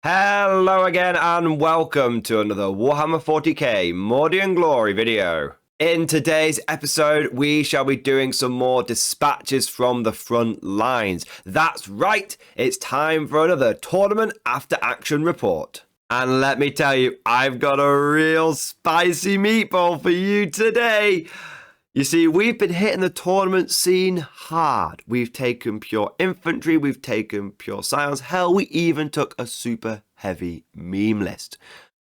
Hello again and welcome to another Warhammer 40k Mordy and Glory video. In today's episode, we shall be doing some more dispatches from the front lines. That's right, it's time for another tournament after action report. And let me tell you, I've got a real spicy meatball for you today. You see, we've been hitting the tournament scene hard. We've taken pure infantry, we've taken pure science, hell, we even took a super heavy meme list.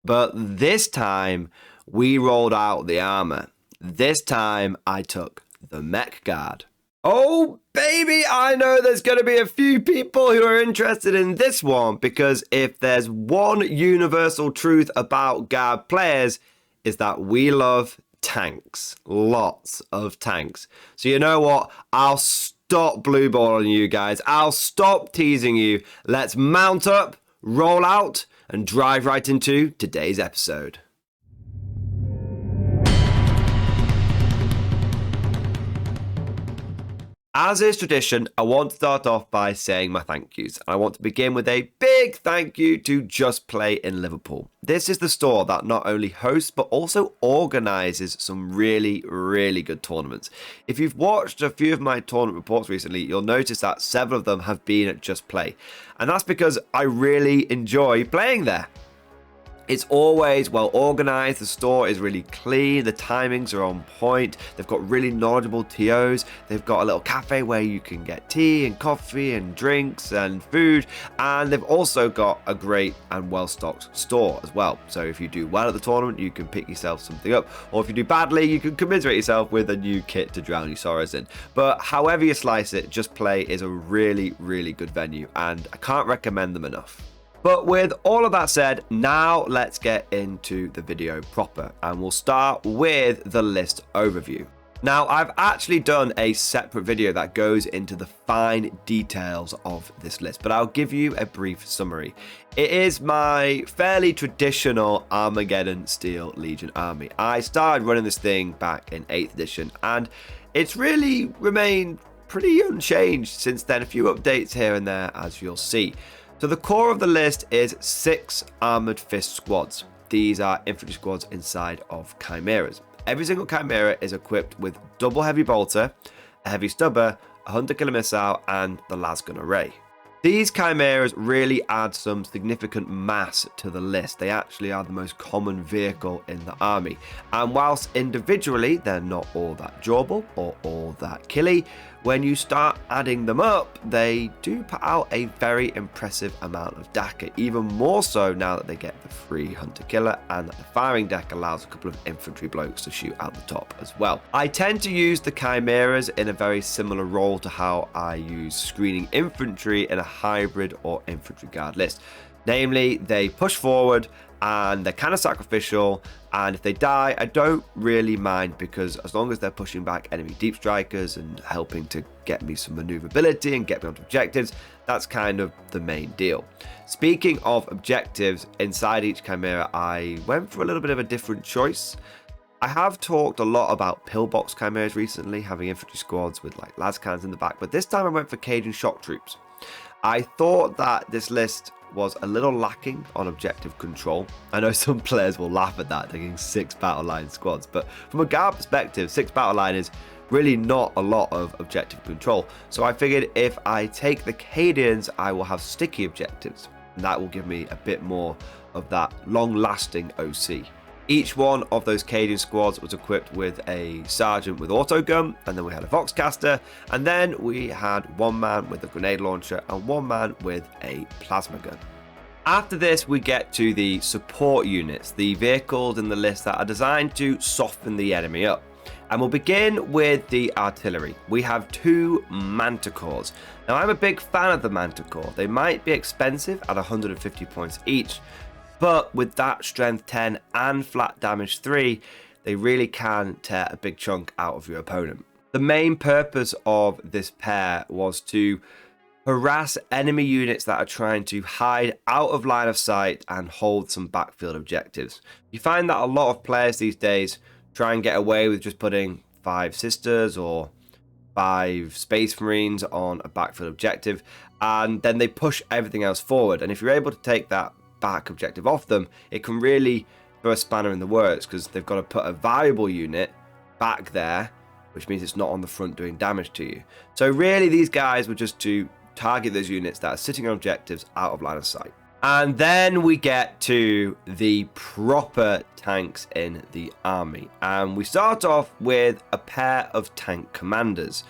But this time, we rolled out the armor. This time, I took the Mech Guard. Oh, baby, I know there's going to be a few people who are interested in this one, because if there's one universal truth about Guard players, is that we love tanks. Lots of tanks. So you know what? I'll stop blue balling you guys. I'll stop teasing you. Let's mount up, roll out, and drive right into today's episode. As is tradition, I want to start off by saying my thank yous. I want to begin with a big thank you to Just Play in Liverpool. This is the store that not only hosts but also organises some really good tournaments. If you've watched a few of my tournament reports recently, you'll notice that several of them have been at Just Play. And that's because I really enjoy playing there. It's always well organised, the store is really clean, the timings are on point, they've got really knowledgeable TOs, they've got a little cafe where you can get tea and coffee and drinks and food, and they've also got a great and well-stocked store as well. So if you do well at the tournament, you can pick yourself something up, or if you do badly, you can commiserate yourself with a new kit to drown your sorrows in. But however you slice it, Just Play is a really good venue, and I can't recommend them enough. But with all of that said, now let's get into the video proper, and we'll start with the list overview. Now, I've actually done a separate video that goes into the fine details of this list, but I'll give you a brief summary. It is my fairly traditional Armageddon Steel Legion army. I started running this thing back in 8th edition, and it's really remained pretty unchanged since then. A few updates here and there, as you'll see. So the core of the list is 6 Armoured Fist squads. These are infantry squads inside of Chimeras. Every single Chimera is equipped with double heavy bolter, a heavy stubber, a hunter killer missile, and the lasgun array. These Chimeras really add some significant mass to the list. They actually are the most common vehicle in the army. And whilst individually they're not all that durable or all that killy, when you start adding them up, they do put out a very impressive amount of DACA, even more so now that they get the free hunter killer and that the firing deck allows a couple of infantry blokes to shoot out the top as well. I tend to use the Chimeras in a very similar role to how I use screening infantry in a hybrid or infantry guard list. Namely, they push forward and they're kind of sacrificial, and if they die, I don't really mind, because as long as they're pushing back enemy deep strikers and helping to get me some maneuverability and get me onto objectives, that's kind of the main deal. Speaking of objectives, inside each Chimera, I went for a little bit of a different choice. I have talked a lot about pillbox Chimeras recently, having infantry squads with like lascans in the back, but this time I went for Cajun shock troops. I thought that this list was a little lacking on objective control. I know some players will laugh at that, taking 6 battle line squads, but from a guard perspective, 6 battle line is really not a lot of objective control. So I figured if I take the Cadians, I will have sticky objectives, and that will give me a bit more of that long-lasting OC. Each one of those Cadian squads was equipped with a sergeant with autogun, and then we had a voxcaster, and then we had one man with a grenade launcher and one man with a plasma gun. After this, we get to the support units, the vehicles in the list that are designed to soften the enemy up. And we'll begin with the artillery. We have 2 Manticores. Now, I'm a big fan of the Manticore. They might be expensive at 150 points each, but with that strength 10 and flat damage 3, they really can tear a big chunk out of your opponent. The main purpose of this pair was to harass enemy units that are trying to hide out of line of sight and hold some backfield objectives. You find that a lot of players these days try and get away with just putting 5 sisters or 5 Space Marines on a backfield objective, and then they push everything else forward. And if you're able to take that back objective off them, it can really throw a spanner in the works, because they've got to put a valuable unit back there, which means it's not on the front doing damage to you. So really, these guys were just to target those units that are sitting on objectives out of line of sight. And then we get to the proper tanks in the army. And we start off with a pair of tank commanders.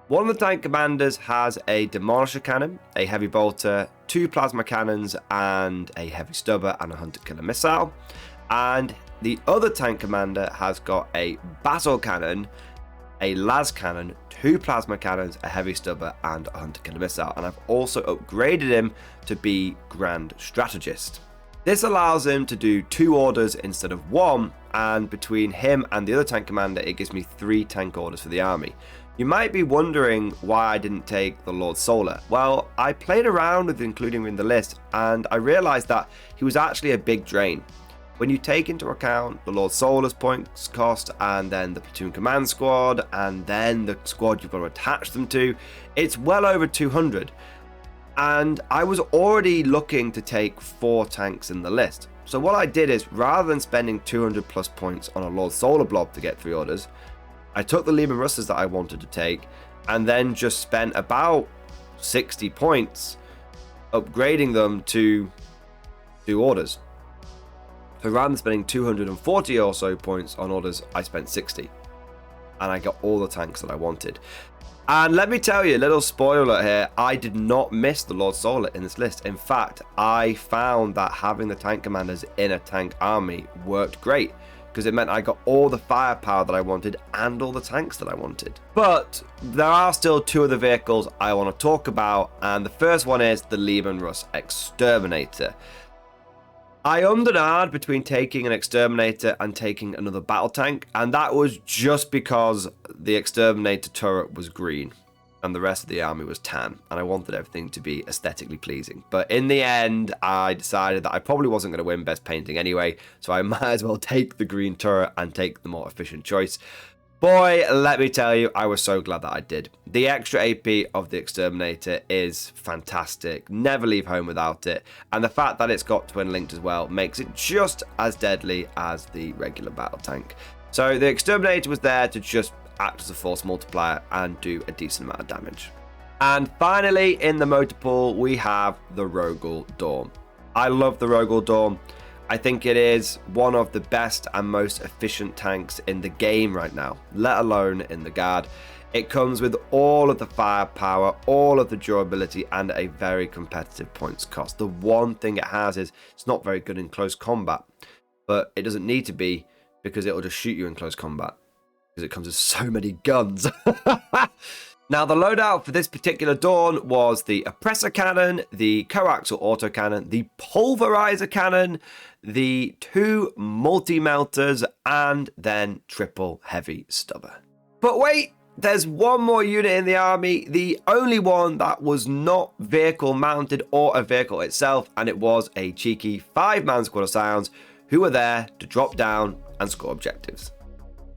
One of the tank commanders has a demolisher cannon, a heavy bolter, 2 plasma cannons, and a heavy stubber and a hunter killer missile. And the other tank commander has got a battle cannon, a las cannon, 2 plasma cannons, a heavy stubber, and a hunter killer missile. And I've also upgraded him to be Grand Strategist. This allows him to do 2 orders instead of 1, and between him and the other tank commander, it gives me 3 tank orders for the army. You might be wondering why I didn't take the Lord Solar. Well, I played around with including him in the list, and I realized that he was actually a big drain. When you take into account the Lord Solar's points cost, and then the platoon command squad, and then the squad you've got to attach them to, it's well over 200. And I was already looking to take 4 tanks in the list. So what I did is, rather than spending 200 plus points on a Lord Solar blob to get 3 orders, I took the Lehman Russes that I wanted to take, and then just spent about 60 points upgrading them to 2 orders. So rather than spending 240 or so points on orders, I spent 60. And I got all the tanks that I wanted. And let me tell you, little spoiler here, I did not miss the Lord Solar in this list. In fact, I found that having the tank commanders in a tank army worked great, because it meant I got all the firepower that I wanted and all the tanks that I wanted. But there are still 2 other vehicles I want to talk about, and the first one is the Lehman Russ Exterminator. I ummed and ahed between taking an Exterminator and taking another battle tank, and that was just because the Exterminator turret was green and the rest of the army was tan, and I wanted everything to be aesthetically pleasing. But in the end, I decided that I probably wasn't going to win best painting anyway, so I might as well take the green turret and take the more efficient choice. Boy, let me tell you, I was so glad that I did. The extra AP of the Exterminator is fantastic. Never leave home without it. And the fact that it's got twin linked as well makes it just as deadly as the regular battle tank. So the Exterminator was there to just act as a force multiplier and do a decent amount of damage. And finally, in the motor pool, we have the Rogel Dawn. I love the Rogel Dawn. I think it is one of the best and most efficient tanks in the game right now, let alone in the Guard. It comes with all of the firepower, all of the durability, and a very competitive points cost. The one thing it has is it's not very good in close combat, but it doesn't need to be, because it'll just shoot you in close combat, because it comes with so many guns. Now, the loadout for this particular Dawn was the Oppressor Cannon, the Coaxial Autocannon, the Pulverizer Cannon, the 2 Multi-Melters, and then triple Heavy Stubber. But wait, there's one more unit in the army, the only one that was not vehicle mounted or a vehicle itself, and it was a cheeky 5-man squad of Scions who were there to drop down and score objectives.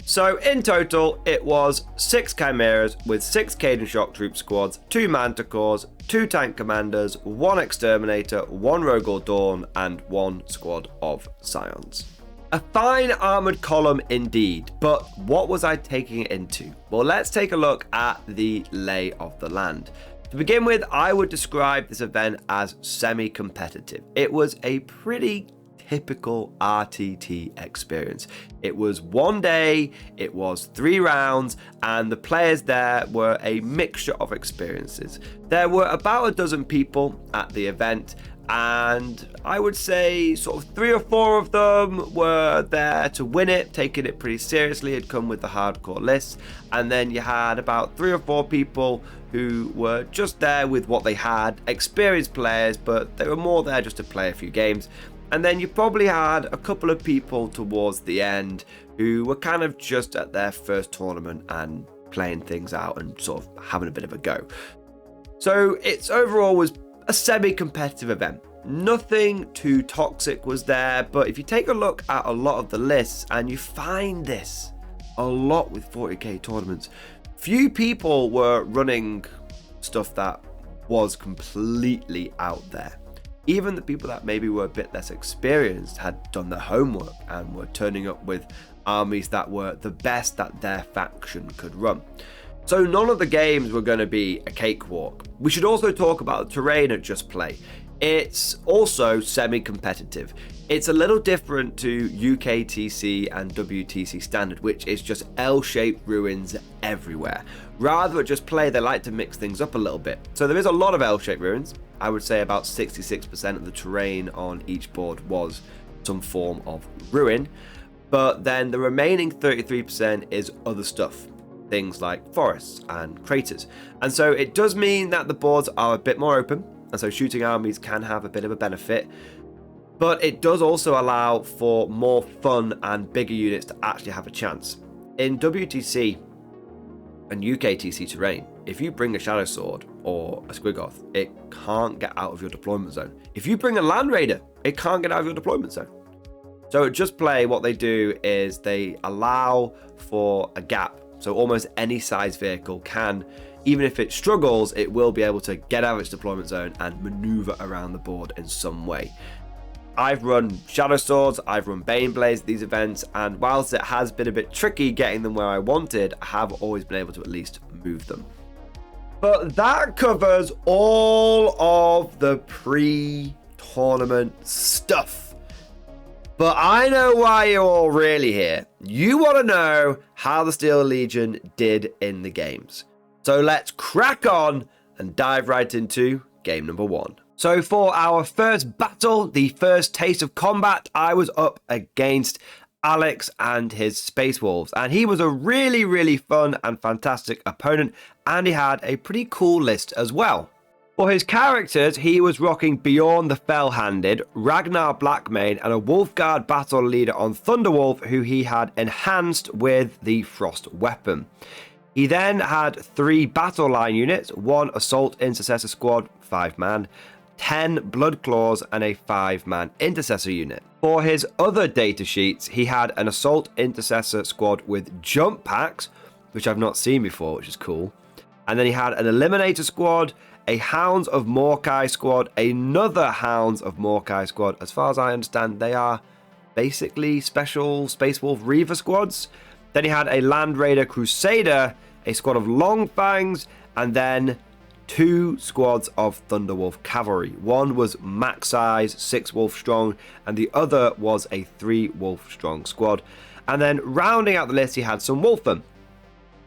So in total, it was 6 Chimeras with 6 Cadence Shock Troop squads, 2 Manticores, 2 Tank Commanders, 1 Exterminator, 1 Rogel Dawn, and 1 squad of Scions. A fine armoured column indeed, but what was I taking it into? Well, let's take a look at the lay of the land. To begin with, I would describe this event as semi-competitive. It was a pretty typical RTT experience. It was one day, it was 3 rounds, and the players there were a mixture of experiences. There were about a dozen people at the event, and I would say sort of 3 or 4 of them were there to win it, taking it pretty seriously. It'd come with the hardcore list, and then you had about 3 or 4 people who were just there with what they had, experienced players, but they were more there just to play a few games. And then you probably had a couple of people towards the end who were kind of just at their first tournament and playing things out and sort of having a bit of a go. So it's overall was a semi-competitive event. Nothing too toxic was there, but if you take a look at a lot of the lists, and you find this a lot with 40k tournaments, few people were running stuff that was completely out there. Even the people that maybe were a bit less experienced had done their homework and were turning up with armies that were the best that their faction could run. So none of the games were going to be a cakewalk. We should also talk about the terrain at Just Play. It's also semi-competitive. It's a little different to UKTC and WTC standard, which is just L-shaped ruins everywhere. Rather at Just Play, they like to mix things up a little bit. So there is a lot of L-shaped ruins. I would say about 66% of the terrain on each board was some form of ruin. But then the remaining 33% is other stuff. Things like forests and craters. And so it does mean that the boards are a bit more open. And so shooting armies can have a bit of a benefit. But it does also allow for more fun and bigger units to actually have a chance. In WTC and UKTC terrain, if you bring a Shadow Sword or a Squiggoth, it can't get out of your deployment zone. If you bring a Land Raider, it can't get out of your deployment zone. So at Just Play, what they do is they allow for a gap. So almost any size vehicle can, even if it struggles, it will be able to get out of its deployment zone and maneuver around the board in some way. I've run Shadow Swords, I've run Baneblades at these events, and whilst it has been a bit tricky getting them where I wanted, I have always been able to at least move them. But that covers all of the pre-tournament stuff. But I know why you're all really here. You want to know how the Steel Legion did in the games. So let's crack on and dive right into game number 1. So for our first battle, the first taste of combat, I was up against Alex and his Space Wolves. And he was a really, really fun and fantastic opponent. And he had a pretty cool list as well. For his characters, he was rocking Bjorn the Fell-Handed, Ragnar Blackmane, and a Wolfguard battle leader on Thunderwolf, who he had enhanced with the Frost weapon. He then had 3 battle line units, 1 Assault Intercessor Squad, 5-man, 10 Blood Claws, and a 5-man Intercessor unit. For his other data sheets, he had an Assault Intercessor Squad with jump packs, which I've not seen before, which is cool. And then he had an Eliminator Squad, a Hounds of Morkai squad, another Hounds of Morkai squad. As far as I understand, they are basically special Space Wolf Reaver squads. Then he had a Land Raider Crusader, a squad of Longfangs, and then 2 squads of Thunderwolf Cavalry. One was max size, 6 wolf strong, and the other was a 3 wolf strong squad. And then rounding out the list, he had some Wolfen.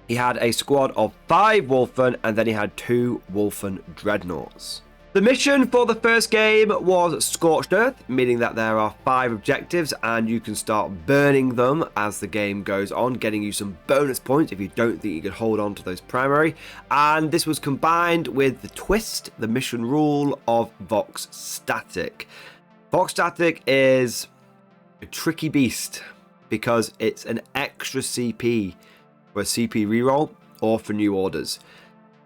He had a squad of 5 Wolfen, and then he had 2 Wolfen Dreadnoughts. The mission for the first game was Scorched Earth, meaning that there are 5 objectives and you can start burning them as the game goes on, getting you some bonus points if you don't think you could hold on to those primary. And this was combined with the twist, the mission rule of Vox Static. Vox Static is a tricky beast because it's an extra CP for a CP reroll or for new orders.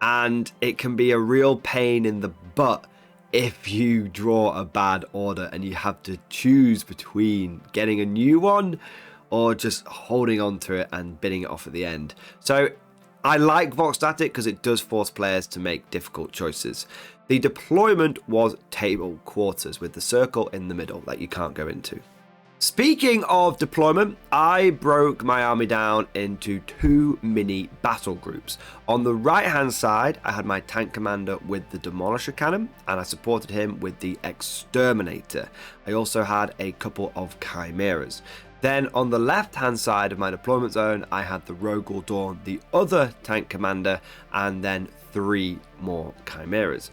And it can be a real pain in the butt if you draw a bad order and you have to choose between getting a new one or just holding on to it and bidding it off at the end. So I like Vox Static because it does force players to make difficult choices. The deployment was table quarters with the circle in the middle that you can't go into. Speaking of deployment, I broke my army down into 2 mini battle groups. On the right hand side, I had my tank commander with the Demolisher cannon, and I supported him with the Exterminator. I also had a couple of Chimeras. Then on the left hand side of my deployment zone, I had the Rogel Dawn, the other tank commander, and then 3 more Chimeras.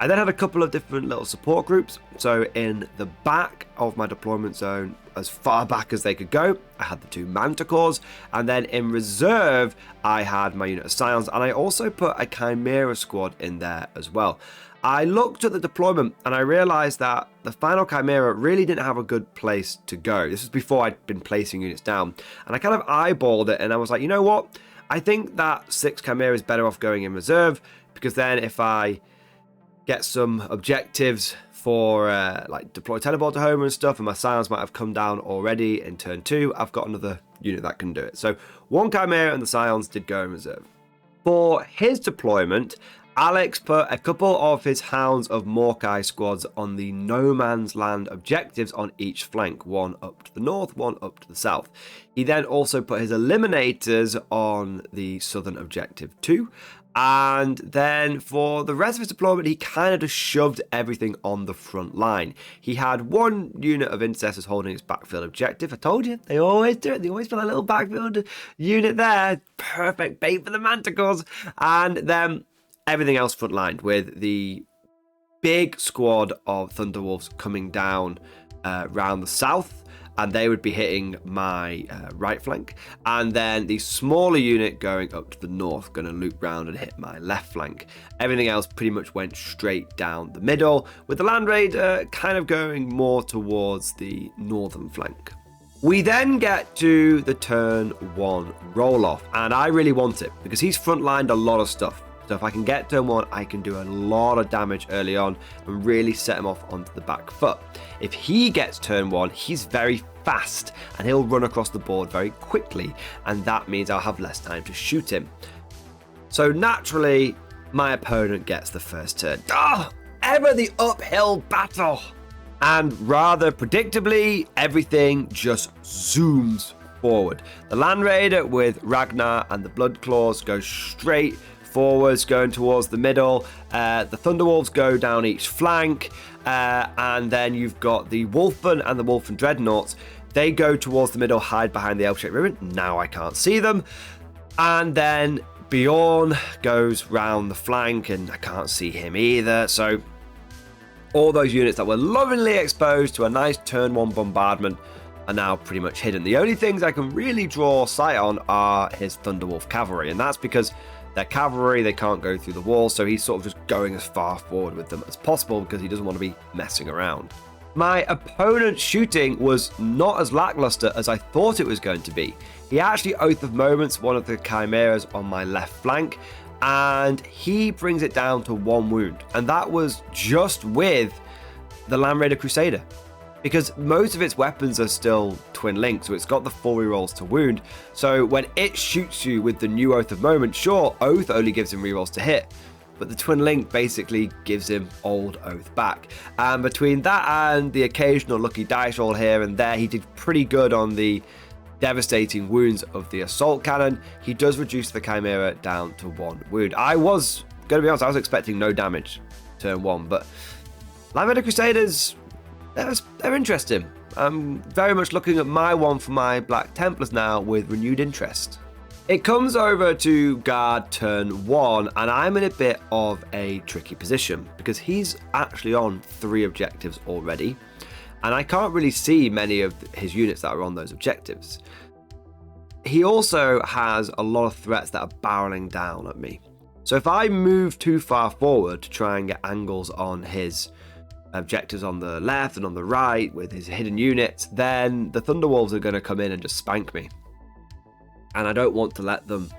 I then had a couple of different little support groups. So in the back of my deployment zone, as far back as they could go, I had the 2 Manticores. And then in reserve, I had my unit of Scions. And I also put a Chimera squad in there as well. I looked at the deployment and I realized that the final Chimera really didn't have a good place to go. This was before I'd been placing units down. And I kind of eyeballed it and I was like, you know what? I think that 6 Chimera is better off going in reserve, because then if I get some objectives for like deploy teleport to home and stuff, and my Scions might have come down already in turn 2, I've got another unit that can do it. So 1 Chimera and the Scions did go in reserve. For his deployment, Alex put a couple of his Hounds of Morkai squads on the No Man's Land objectives on each flank, one up to the north, one up to the south. He then also put his Eliminators on the southern objective too. And then for the rest of his deployment, he kind of just shoved everything on the front line. He had one unit of Intercessors holding his backfield objective. I told you, they always do it. They always put a little backfield unit there. Perfect bait for the Manticores. And then everything else frontlined with the big squad of Thunderwolves coming down round the south. And they would be hitting my right flank. And then the smaller unit going up to the north, going to loop round and hit my left flank. Everything else pretty much went straight down the middle, with the Land Raider kind of going more towards the northern flank. We then get to the turn 1 roll-off, and I really want it because he's frontlined a lot of stuff. So if I can get turn 1, I can do a lot of damage early on and really set him off onto the back foot. If he gets turn 1, he's very fast and he'll run across the board very quickly, and that means I'll have less time to shoot him. So naturally, my opponent gets the first turn. Ever the uphill battle! And rather predictably, everything just zooms forward. The Land Raider with Ragnar and the Blood Claws go straight forwards, going towards the middle. The Thunderwolves go down each flank, and then you've got the Wolfen and the Wolfen Dreadnoughts. They go towards the middle, hide behind the L-shaped ribbon. Now I can't see them. And then Bjorn goes round the flank, and I can't see him either. So all those units that were lovingly exposed to a nice turn 1 bombardment are now pretty much hidden. The only things I can really draw sight on are his Thunderwolf cavalry, and that's because they're cavalry, they can't go through the wall, so he's sort of just going as far forward with them as possible because he doesn't want to be messing around. My opponent's shooting was not as lackluster as I thought it was going to be. He actually Oath of Moments one of the Chimeras on my left flank, and he brings it down to 1 wound, and that was just with the Land Raider Crusader, because most of its weapons are still twin linked, so it's got the 4 rerolls to wound. So when it shoots you with the new Oath of Moment, sure, Oath only gives him rerolls to hit, but the twin link basically gives him old Oath back. And between that and the occasional lucky dice roll here and there, he did pretty good on the devastating wounds of the assault cannon. He does reduce the Chimera down to 1 wound. I was going to be honest, I was expecting no damage turn 1, but Land Raider Crusaders, they're interesting. I'm very much looking at my one for my Black Templars now with renewed interest. It comes over to guard turn 1, and I'm in a bit of a tricky position because he's actually on 3 objectives already, and I can't really see many of his units that are on those objectives. He also has a lot of threats that are barreling down at me. So if I move too far forward to try and get angles on his objectives on the left and on the right with his hidden units, then the Thunderwolves are going to come in and just spank me. And I don't want to let them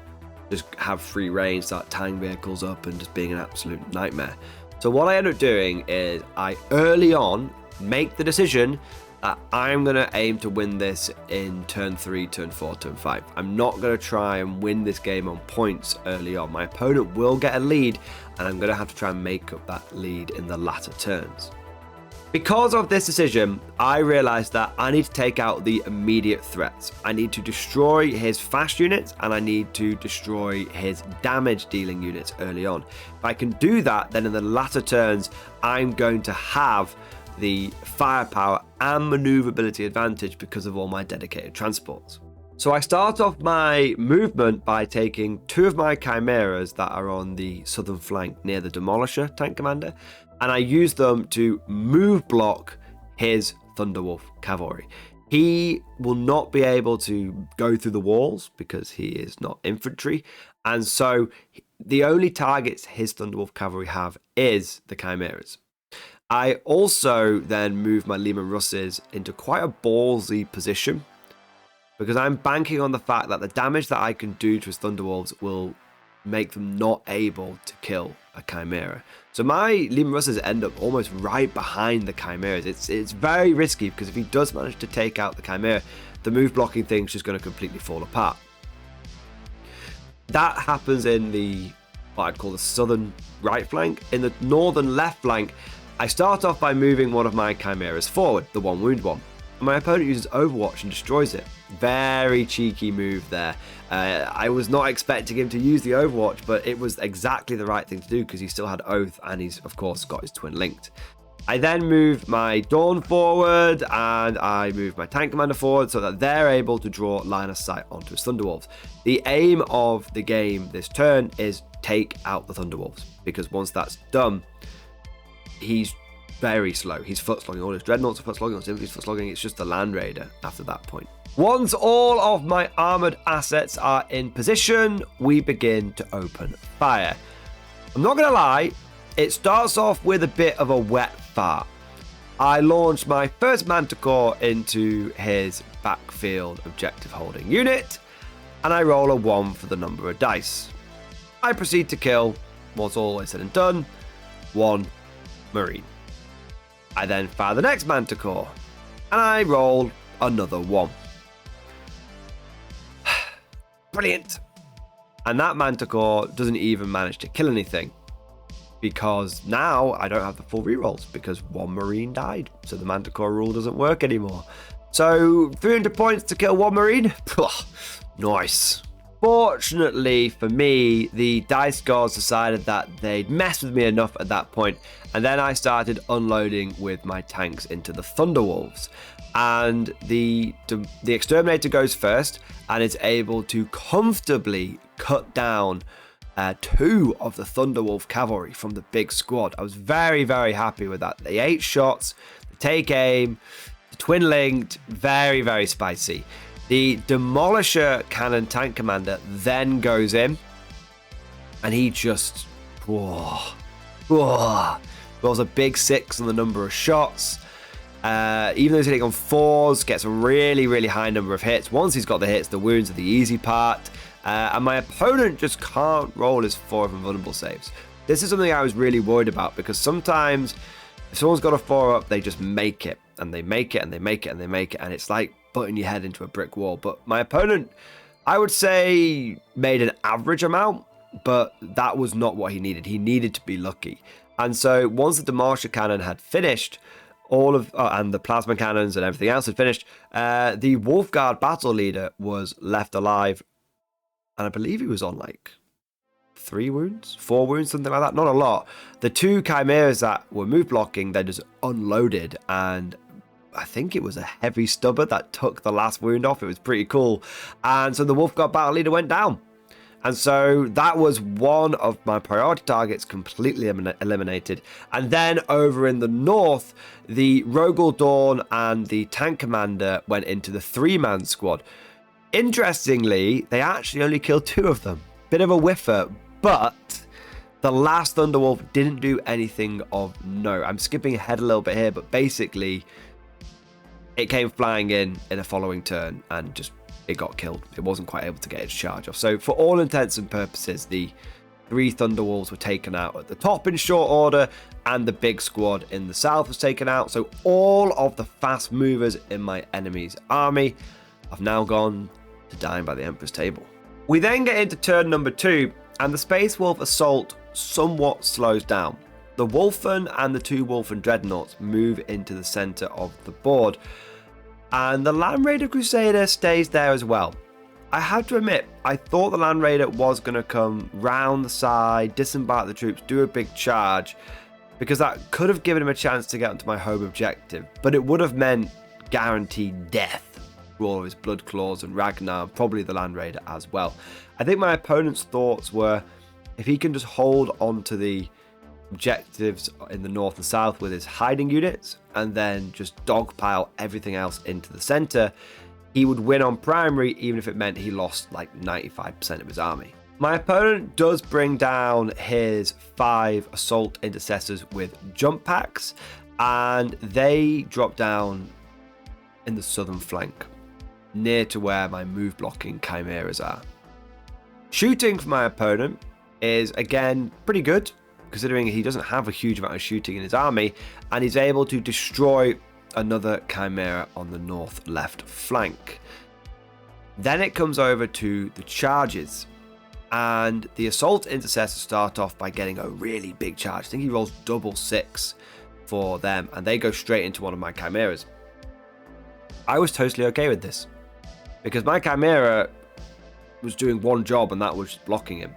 just have free reign, start tying vehicles up and just being an absolute nightmare. So what I end up doing is I early on make the decision that I'm going to aim to win this in turn 3, turn 4, turn 5. I'm not going to try and win this game on points early on. My opponent will get a lead, and I'm going to have to try and make up that lead in the latter turns. Because of this decision, I realized that I need to take out the immediate threats. I need to destroy his fast units, and I need to destroy his damage dealing units early on. If I can do that, then in the latter turns, I'm going to have the firepower and maneuverability advantage because of all my dedicated transports. So I start off my movement by taking 2 of my Chimeras that are on the southern flank near the Demolisher tank commander, and I use them to move block his Thunderwolf cavalry. He will not be able to go through the walls because he is not infantry, and so the only targets his Thunderwolf cavalry have is the Chimeras. I also then move my Leman Russes into quite a ballsy position because I'm banking on the fact that the damage that I can do to his Thunderwolves will make them not able to kill a Chimera. So my Leman Russes end up almost right behind the Chimeras. It's very risky because if he does manage to take out the Chimera, the move blocking thing's just going to completely fall apart. That happens in the what I'd call the southern right flank. In the northern left flank, I start off by moving one of my chimeras forward, the 1 wound one. And my opponent uses Overwatch and destroys it. Very cheeky move there. I was not expecting him to use the Overwatch, but it was exactly the right thing to do because he still had Oath and he's, of course, got his twin linked. I then move my Dawn forward and I move my Tank Commander forward so that they're able to draw line of sight onto his Thunderwolves. The aim of the game this turn is take out the Thunderwolves, because once that's done, he's very slow. He's foot slogging. All his Dreadnoughts are foot slogging, all his infantry's foot slogging. It's just the Land Raider after that point. Once all of my armored assets are in position, we begin to open fire. I'm not going to lie, it starts off with a bit of a wet fart. I launch my first Manticore into his backfield objective holding unit, and I roll a 1 for the number of dice. I proceed to kill, once all is said and done, 1 Marine. I then fire the next Manticore, and I roll another 1. Brilliant. And that Manticore doesn't even manage to kill anything, because now I don't have the full rerolls because 1 Marine died. So the Manticore rule doesn't work anymore. So 300 points to kill 1 Marine. Nice. Fortunately for me, the dice gods decided that they'd messed with me enough at that point, and then I started unloading with my tanks into the Thunderwolves. And the Exterminator goes first and is able to comfortably cut down 2 of the Thunderwolf cavalry from the big squad. I was very, very happy with that. The 8 shots, the take aim, the twin linked, very, very spicy. The Demolisher Cannon Tank Commander then goes in, and he just rolls a big 6 on the number of shots. Even though he's hitting on 4s, gets a really, really high number of hits. Once he's got the hits, the wounds are the easy part. And my opponent just can't roll his 4 of invulnerable saves. This is something I was really worried about, because sometimes if someone's got a 4 up, they just make it, and they make it, and they make it, and they make it, and it's like butting your head into a brick wall. But my opponent, I would say, made an average amount, but that was not what he needed. He needed to be lucky. And so once the Demolisher Cannon had finished, and the plasma cannons and everything else had finished, the Wolfguard battle leader was left alive, and I believe he was on like 3 wounds, 4 wounds, something like that. Not a lot. The 2 chimeras that were move blocking, they just unloaded, and I think it was a heavy stubber that took the last wound off. It was pretty cool. And so the Wolfguard battle leader went down. And so that was one of my priority targets completely eliminated. And then over in the north, the Rogel Dawn and the Tank Commander went into the 3-man squad. Interestingly, they actually only killed 2 of them. Bit of a whiffer, but the last Thunderwolf didn't do anything of note. I'm skipping ahead a little bit here, but basically it came flying in a following turn and just it got killed. It wasn't quite able to get its charge off. So for all intents and purposes, the 3 Thunderwolves were taken out at the top in short order, and the big squad in the south was taken out. So all of the fast movers in my enemy's army have now gone to dine by the Emperor's table. We then get into turn number 2, and the Space Wolf assault somewhat slows down. The Wolfen and the 2 Wolfen Dreadnoughts move into the center of the board, and the Land Raider Crusader stays there as well. I have to admit, I thought the Land Raider was going to come round the side, disembark the troops, do a big charge, because that could have given him a chance to get onto my home objective, but it would have meant guaranteed death for all of his Blood Claws and Ragnar, and probably the Land Raider as well. I think my opponent's thoughts were, if he can just hold on to the objectives in the north and south with his hiding units and then just dogpile everything else into the center, he would win on primary, even if it meant he lost like 95% of his army. My opponent does bring down his 5 assault intercessors with jump packs, and they drop down in the southern flank, near to where my move blocking chimeras are. Shooting for my opponent is again pretty good, considering he doesn't have a huge amount of shooting in his army, and he's able to destroy another chimera on the north left flank. Then it comes over to the charges, And the assault intercessors start off by getting a really big charge. I think he rolls double 6 for them, and they go straight into one of my chimeras. I was totally okay with this, because my chimera was doing one job, and that was blocking him.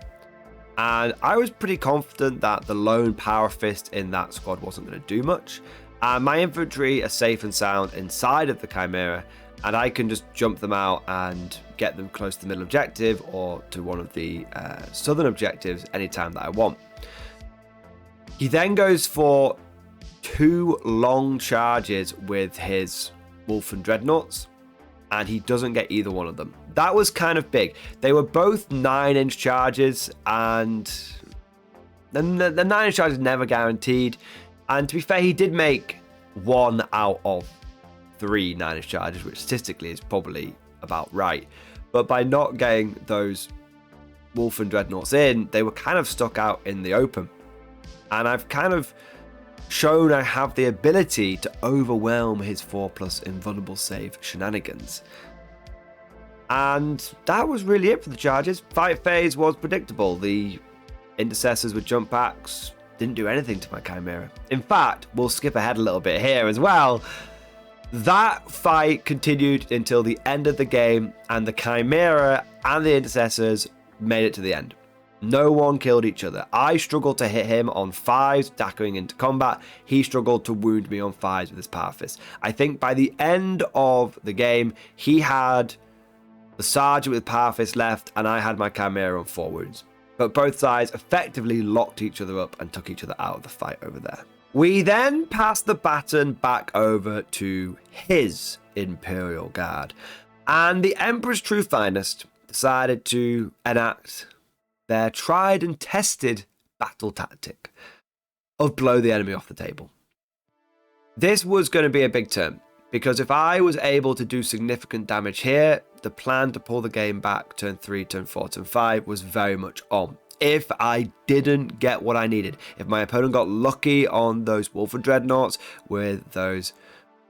And I was pretty confident that the lone power fist in that squad wasn't going to do much. And my infantry are safe and sound inside of the chimera, and I can just jump them out and get them close to the middle objective or to one of the southern objectives anytime that I want. He then goes for 2 long charges with his Wolf and Dreadnoughts, and he doesn't get either one of them. That was kind of big. They were both 9-inch charges, and the 9-inch charge is never guaranteed. And to be fair, he did make 1 out of 3 9-inch charges, which statistically is probably about right. But by not getting those Wolf and Dreadnoughts in, they were kind of stuck out in the open. And I've kind of shown I have the ability to overwhelm his 4+ invulnerable save shenanigans. And that was really it for the charges. Fight phase was predictable. The intercessors with jump packs didn't do anything to my chimera. In fact, we'll skip ahead a little bit here as well. That fight continued until the end of the game, and the chimera and the intercessors made it to the end. No one killed each other. I struggled to hit him on 5s, dackering into combat. He struggled to wound me on 5s with his power fist. I think by the end of the game, he had the sergeant with power fist left, and I had my chimera on 4 wounds. But both sides effectively locked each other up and took each other out of the fight over there. We then passed the baton back over to his Imperial Guard, and the Emperor's True Finest decided to enact their tried and tested battle tactic of blow the enemy off the table. This was going to be a big turn, because if I was able to do significant damage here, the plan to pull the game back turn 3, turn 4, turn 5 was very much on. If I didn't get what I needed, if my opponent got lucky on those Wolf and Dreadnoughts with those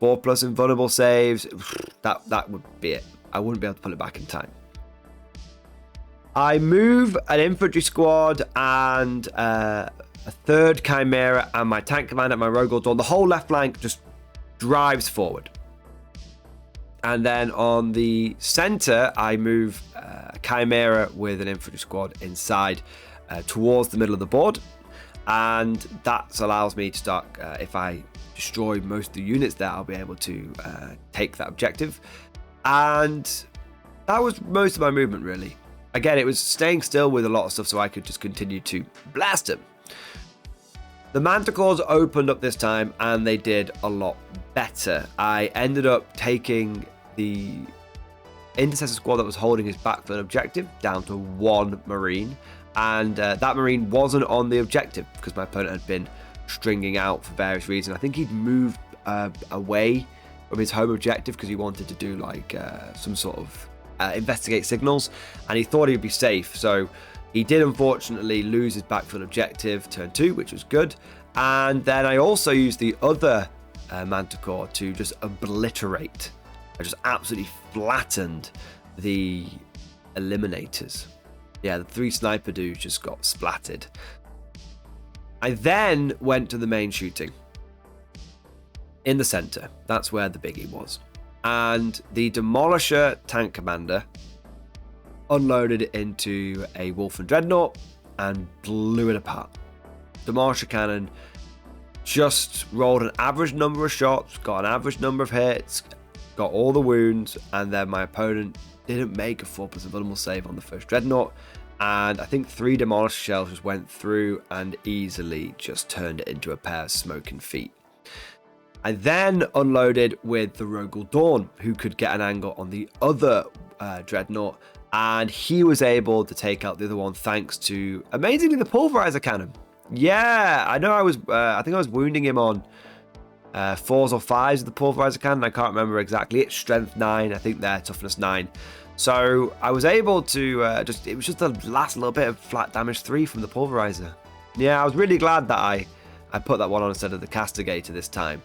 4+ invulnerable saves, that would be it. I wouldn't be able to pull it back in time. I move an infantry squad and a 3rd chimera and my tank commander, my rogue dawn. The whole left flank just drives forward. And then on the center, I move a chimera with an infantry squad inside towards the middle of the board. And that allows me to start, if I destroy most of the units there, I'll be able to take that objective. And that was most of my movement, really. Again, it was staying still with a lot of stuff so I could just continue to blast them. The Manticores opened up this time, and they did a lot better. I ended up taking the intercessor squad that was holding his backfield objective down to 1 Marine, and that Marine wasn't on the objective because my opponent had been stringing out for various reasons. I think he'd moved away from his home objective because he wanted to do like some sort of investigate signals, and he thought he'd be safe. So he did unfortunately lose his backfield objective turn 2, which was good. And then I also used the other Manticore to just obliterate. I just absolutely flattened the eliminators. Yeah, the 3 sniper dudes just got splatted. I then went to the main shooting in the center. That's where the biggie was. And the Demolisher tank commander unloaded into a Wolf and Dreadnought and blew it apart. Demolisher cannon just rolled an average number of shots, got an average number of hits, got all the wounds, and then my opponent didn't make a 4+ invulnerable save on the first Dreadnought, and I think 3 Demolisher shells just went through and easily just turned it into a pair of smoking feet. I then unloaded with the Rogal Dawn, who could get an angle on the other Dreadnought, and he was able to take out the other one thanks to, amazingly, the Pulverizer Cannon. Yeah, I know I think I was wounding him on 4s or 5s with the Pulverizer Cannon. I can't remember exactly. It's strength 9. I think they're toughness 9. So I was able to it was just the last little bit of flat damage 3 from the Pulverizer. Yeah, I was really glad that I put that one on instead of the Castigator this time.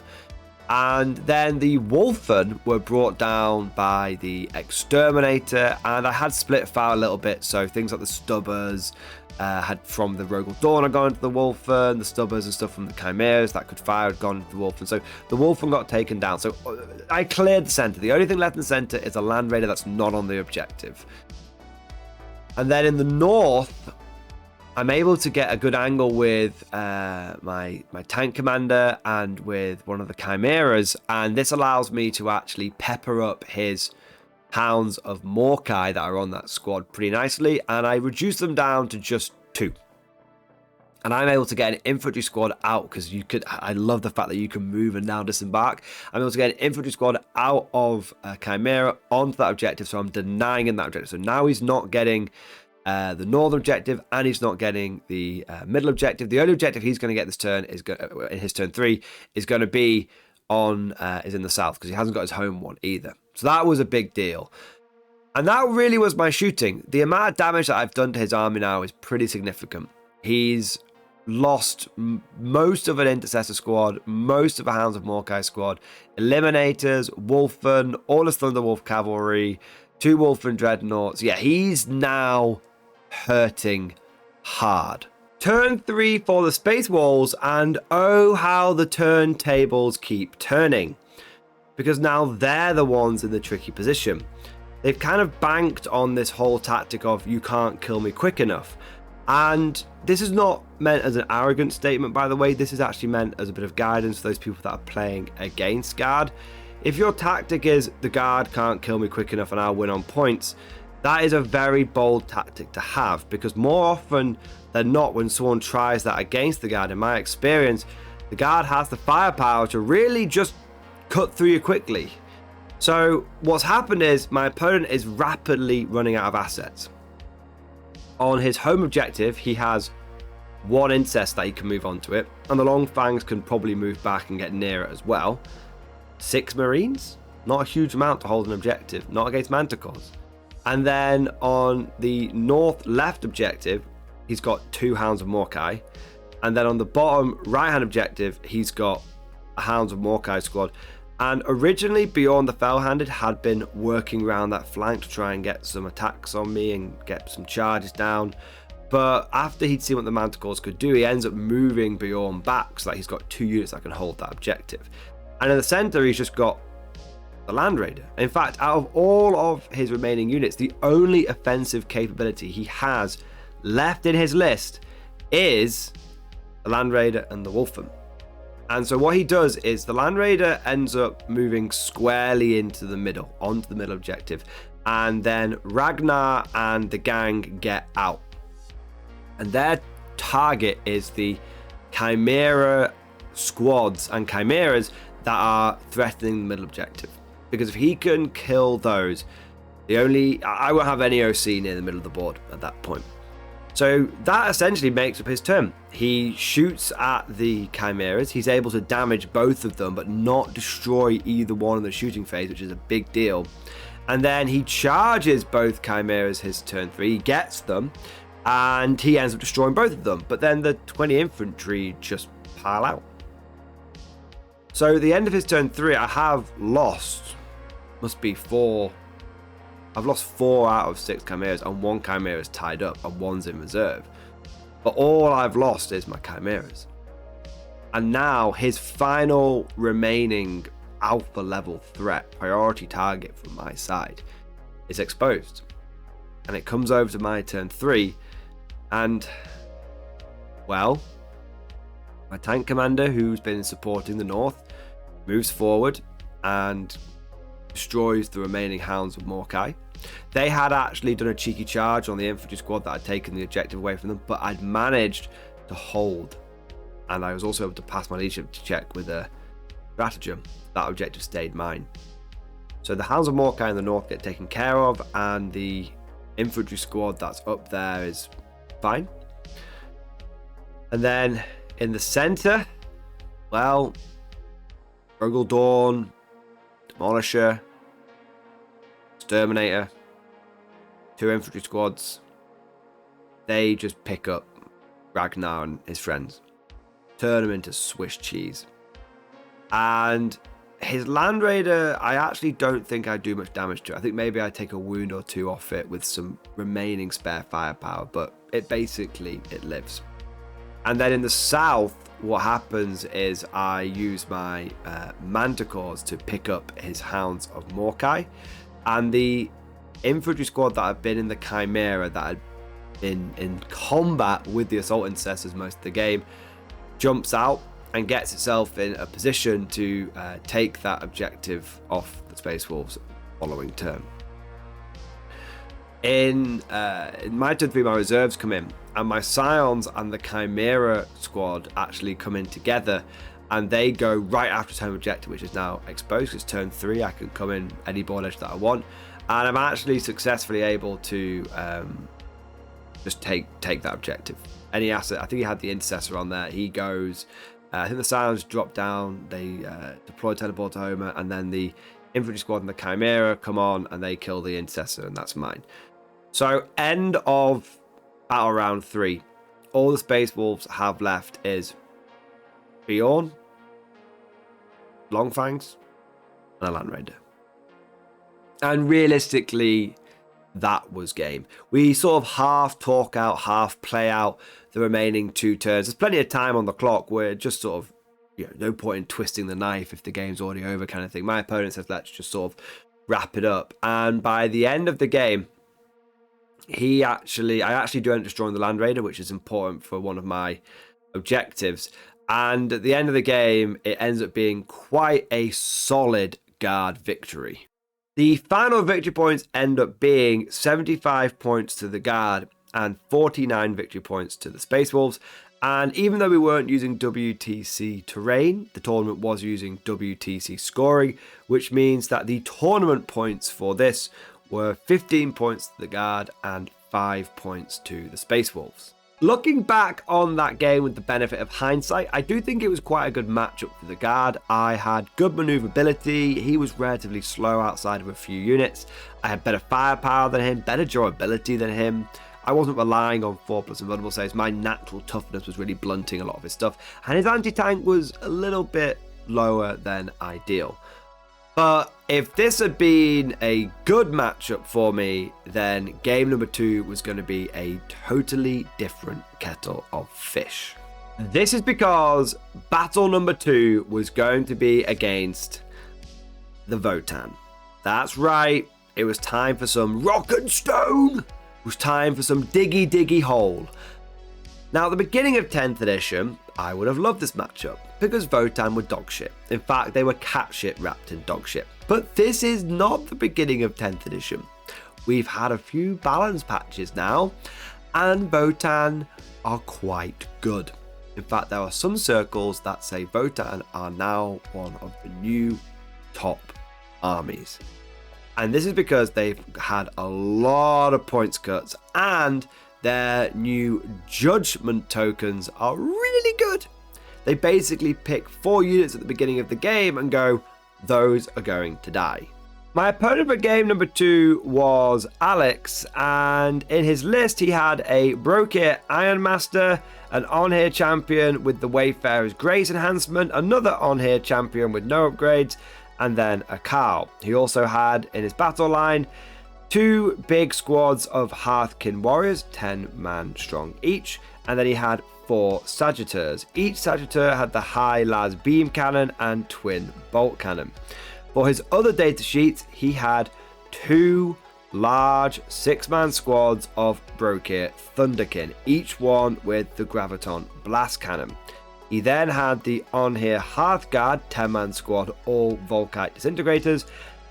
And then the Wolfen were brought down by the Exterminator, and I had split fire a little bit, so things like the Stubbers had from the Rogel Dawn had gone into the Wolfen, the Stubbers and stuff from the Chimeras that could fire had gone into the Wolfen, so the Wolfen got taken down. So I cleared the center. The only thing left in the center is a Land Raider that's not on the objective. And then in the north, I'm able to get a good angle with my tank commander and with one of the Chimeras, and this allows me to actually pepper up his Hounds of Morkai that are on that squad pretty nicely, and I reduce them down to just 2. And I'm able to get an infantry squad out, because I love the fact that you can move and now disembark. I'm able to get an infantry squad out of Chimera onto that objective, so I'm denying in that objective. So now he's not getting the northern objective, and he's not getting the middle objective. The only objective he's going to get this turn is in his turn 3 is going to be on is in the south, because he hasn't got his home one either. So that was a big deal, and that really was my shooting. The amount of damage that I've done to his army now is pretty significant. He's lost most of an intercessor squad, most of a Hounds of Morkai squad, eliminators, Wolfen, all his Thunderwolf cavalry, 2 Wolfen dreadnoughts. Yeah, he's now hurting hard. Turn 3 for the Space Wolves, and oh how the turntables keep turning, because now they're the ones in the tricky position. They've kind of banked on this whole tactic of you can't kill me quick enough, and this is not meant as an arrogant statement, by the way. This is actually meant as a bit of guidance for those people that are playing against Guard. If your tactic is the Guard can't kill me quick enough and I'll win on points, that is a very bold tactic to have, because more often than not, when someone tries that against the Guard, in my experience, the Guard has the firepower to really just cut through you quickly. So what's happened is my opponent is rapidly running out of assets. On his home objective, he has 1 incest that he can move onto it, and the Long Fangs can probably move back and get near it as well. 6 Marines? Not a huge amount to hold an objective, not against Manticores. And then on the north left objective, he's got 2 Hounds of Morkai. And then on the bottom right hand objective, he's got a Hounds of Morkai squad. And originally, Beyond the Fell-Handed had been working around that flank to try and get some attacks on me and get some charges down. But after he'd seen what the Manticores could do, he ends up moving Beyond back so that he's got 2 units that can hold that objective. And in the center, he's just got the Land Raider. In fact, out of all of his remaining units, the only offensive capability he has left in his list is the Land Raider and the Wolfen. And so what he does is the Land Raider ends up moving squarely into the middle, onto the middle objective, and then Ragnar and the gang get out. And their target is the Chimera squads and Chimeras that are threatening the middle objective. Because if he can kill those, I won't have any OC near the middle of the board at that point. So that essentially makes up his turn. He shoots at the Chimeras. He's able to damage both of them, but not destroy either one in the shooting phase, which is a big deal. And then he charges both Chimeras his turn 3. He gets them, and he ends up destroying both of them. But then the 20 infantry just pile out. So at the end of his turn 3, I have lost, must be 4. I've lost 4 out of 6 Chimeras, and 1 Chimera is tied up and 1's in reserve. But all I've lost is my Chimeras. And now his final remaining alpha level threat, priority target from my side, is exposed. And it comes over to my turn 3, and, well, my tank commander, who's been supporting the north, moves forward and destroys the remaining Hounds of Morkai. They had actually done a cheeky charge on the infantry squad that had taken the objective away from them, but I'd managed to hold, and I was also able to pass my leadership check with a stratagem. That objective stayed mine. So the Hounds of Morkai in the north get taken care of, and the infantry squad that's up there is fine. And then in the center, well, Rogel Dawn, Demolisher, Exterminator, 2 infantry squads. They just pick up Ragnar and his friends, turn them into Swiss cheese. And His Land Raider, I actually don't think I do much damage to it. I think maybe I take a wound or two off it with some remaining spare firepower, but it lives. And then in the south, what happens is I use my Manticores to pick up his Hounds of Morkai, and the infantry squad that have been in the Chimera that had been in combat with the Assault Intercessors most of the game jumps out and gets itself in a position to take that objective off the Space Wolves following turn. In my turn 3, my reserves come in, and my Scions and the Chimera squad actually come in together, and they go right after turn objective, which is now exposed. It's turn 3, I can come in any board edge that I want, and I'm actually successfully able to just take that objective. Any asset, I think he had the Intercessor on there, he goes. I think the Scions drop down, they deploy teleport to Homer, and then the infantry squad and the Chimera come on and they kill the Intercessor, and that's mine. So, end of battle round 3. All the Space Wolves have left is Bjorn, Longfangs, and a Land Raider. And realistically, that was game. We sort of half talk out, half play out the remaining 2 turns. There's plenty of time on the clock. We're just sort of, no point in twisting the knife if the game's already over kind of thing. My opponent says, let's just sort of wrap it up. And by the end of the game, I actually do end up destroying the Land Raider, which is important for one of my objectives. And at the end of the game, it ends up being quite a solid guard victory. The final victory points end up being 75 points to the guard and 49 victory points to the Space Wolves. And even though we weren't using WTC terrain, the tournament was using WTC scoring, which means that the tournament points for this were 15 points to the guard and 5 points to the Space Wolves. Looking back on that game with the benefit of hindsight, I do think it was quite a good matchup for the guard. I had good maneuverability, he was relatively slow outside of a few units, I had better firepower than him, better durability than him, I wasn't relying on 4+ invulnerable saves, my natural toughness was really blunting a lot of his stuff, and his anti-tank was a little bit lower than ideal. But if this had been a good matchup for me, then game number 2 was going to be a totally different kettle of fish. This is because battle number 2 was going to be against the Votann. That's right, it was time for some rock and stone. It was time for some diggy hole. Now, at the beginning of 10th edition, I would have loved this matchup, because Votann were dog shit. In fact, they were cat shit wrapped in dog shit. But this is not the beginning of 10th edition. We've had a few balance patches now, and Votann are quite good. In fact, there are some circles that say Votann are now one of the new top armies. And this is because they've had a lot of points cuts, and their new judgment tokens are really good. They basically pick 4 units at the beginning of the game and go, those are going to die. My opponent for game number 2 was Alex, and in his list he had a Brokir Ironmaster, an on-here champion with the Wayfarer's Grace enhancement, another on-here champion with no upgrades, and then a Carl. He also had in his battle line 2 big squads of Hearthkin warriors, 10 man strong each, and then he had 4 Sagittars. Each Sagittar had the high las beam cannon and twin bolt cannon. For his other data sheets, he had 2 large 6-man squads of Brokir Thunderkin, each one with the Graviton blast cannon. He then had the on-here Hearthguard 10-man squad, all Volkite disintegrators,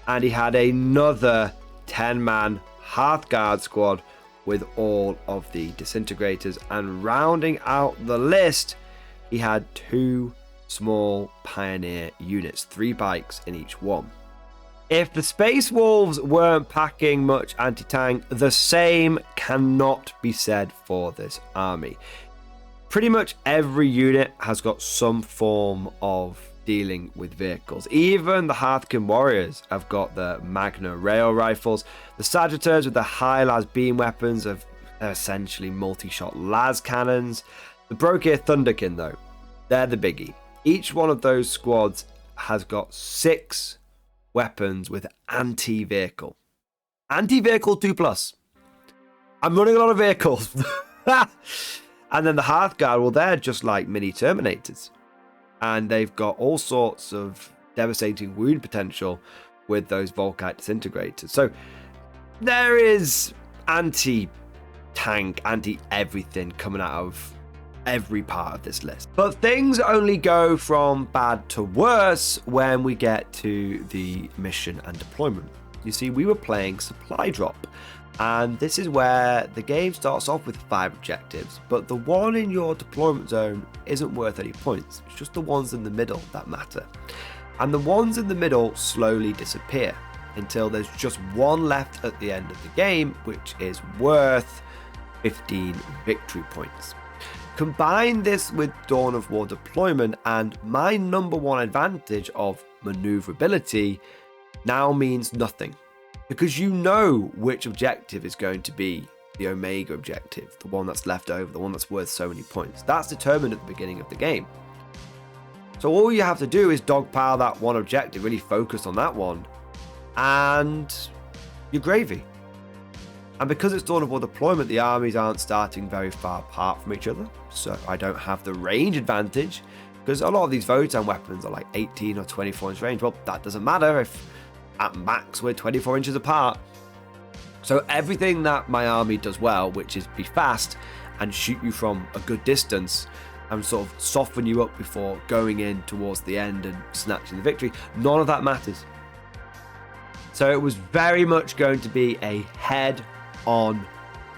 and he had another 10-man Hearthguard squad with all of the disintegrators, and rounding out the list, he had 2 small Pioneer units, 3 bikes in each one. If the Space Wolves weren't packing much anti-tank, the same cannot be said for this army. Pretty much every unit has got some form of dealing with vehicles. Even the Hearthkin warriors have got the Magna rail rifles. The Sagittars with the high las beam weapons of essentially multi-shot las cannons. The Brokir Thunderkin though, they're the biggie. Each one of those squads has got 6 weapons with anti-vehicle. Anti-vehicle 2+. I'm running a lot of vehicles. And then the Hearthguard, well, they're just like mini Terminators. And they've got all sorts of devastating wound potential with those Volkite disintegrators. So there is anti-tank, anti-everything coming out of every part of this list. But things only go from bad to worse when we get to the mission and deployment. You see, we were playing Supply Drop, and this is where the game starts off with 5 objectives, but the one in your deployment zone isn't worth any points. It's just the ones in the middle that matter. And the ones in the middle slowly disappear until there's just one left at the end of the game, which is worth 15 victory points. Combine this with Dawn of War deployment, and my number one advantage of maneuverability now means nothing, because you know which objective is going to be the Omega objective, the one that's left over, the one that's worth so many points. That's determined at the beginning of the game. So all you have to do is dogpile that one objective, really focus on that one, and you're gravy. And because it's Dawn of War deployment, the armies aren't starting very far apart from each other, so I don't have the range advantage, because a lot of these Votan weapons are like 18 or 24 inch range. Well, that doesn't matter if at max we're 24 inches apart. So everything that my army does well, which is be fast and shoot you from a good distance and sort of soften you up before going in towards the end and snatching the victory, none of that matters. So it was very much going to be a head-on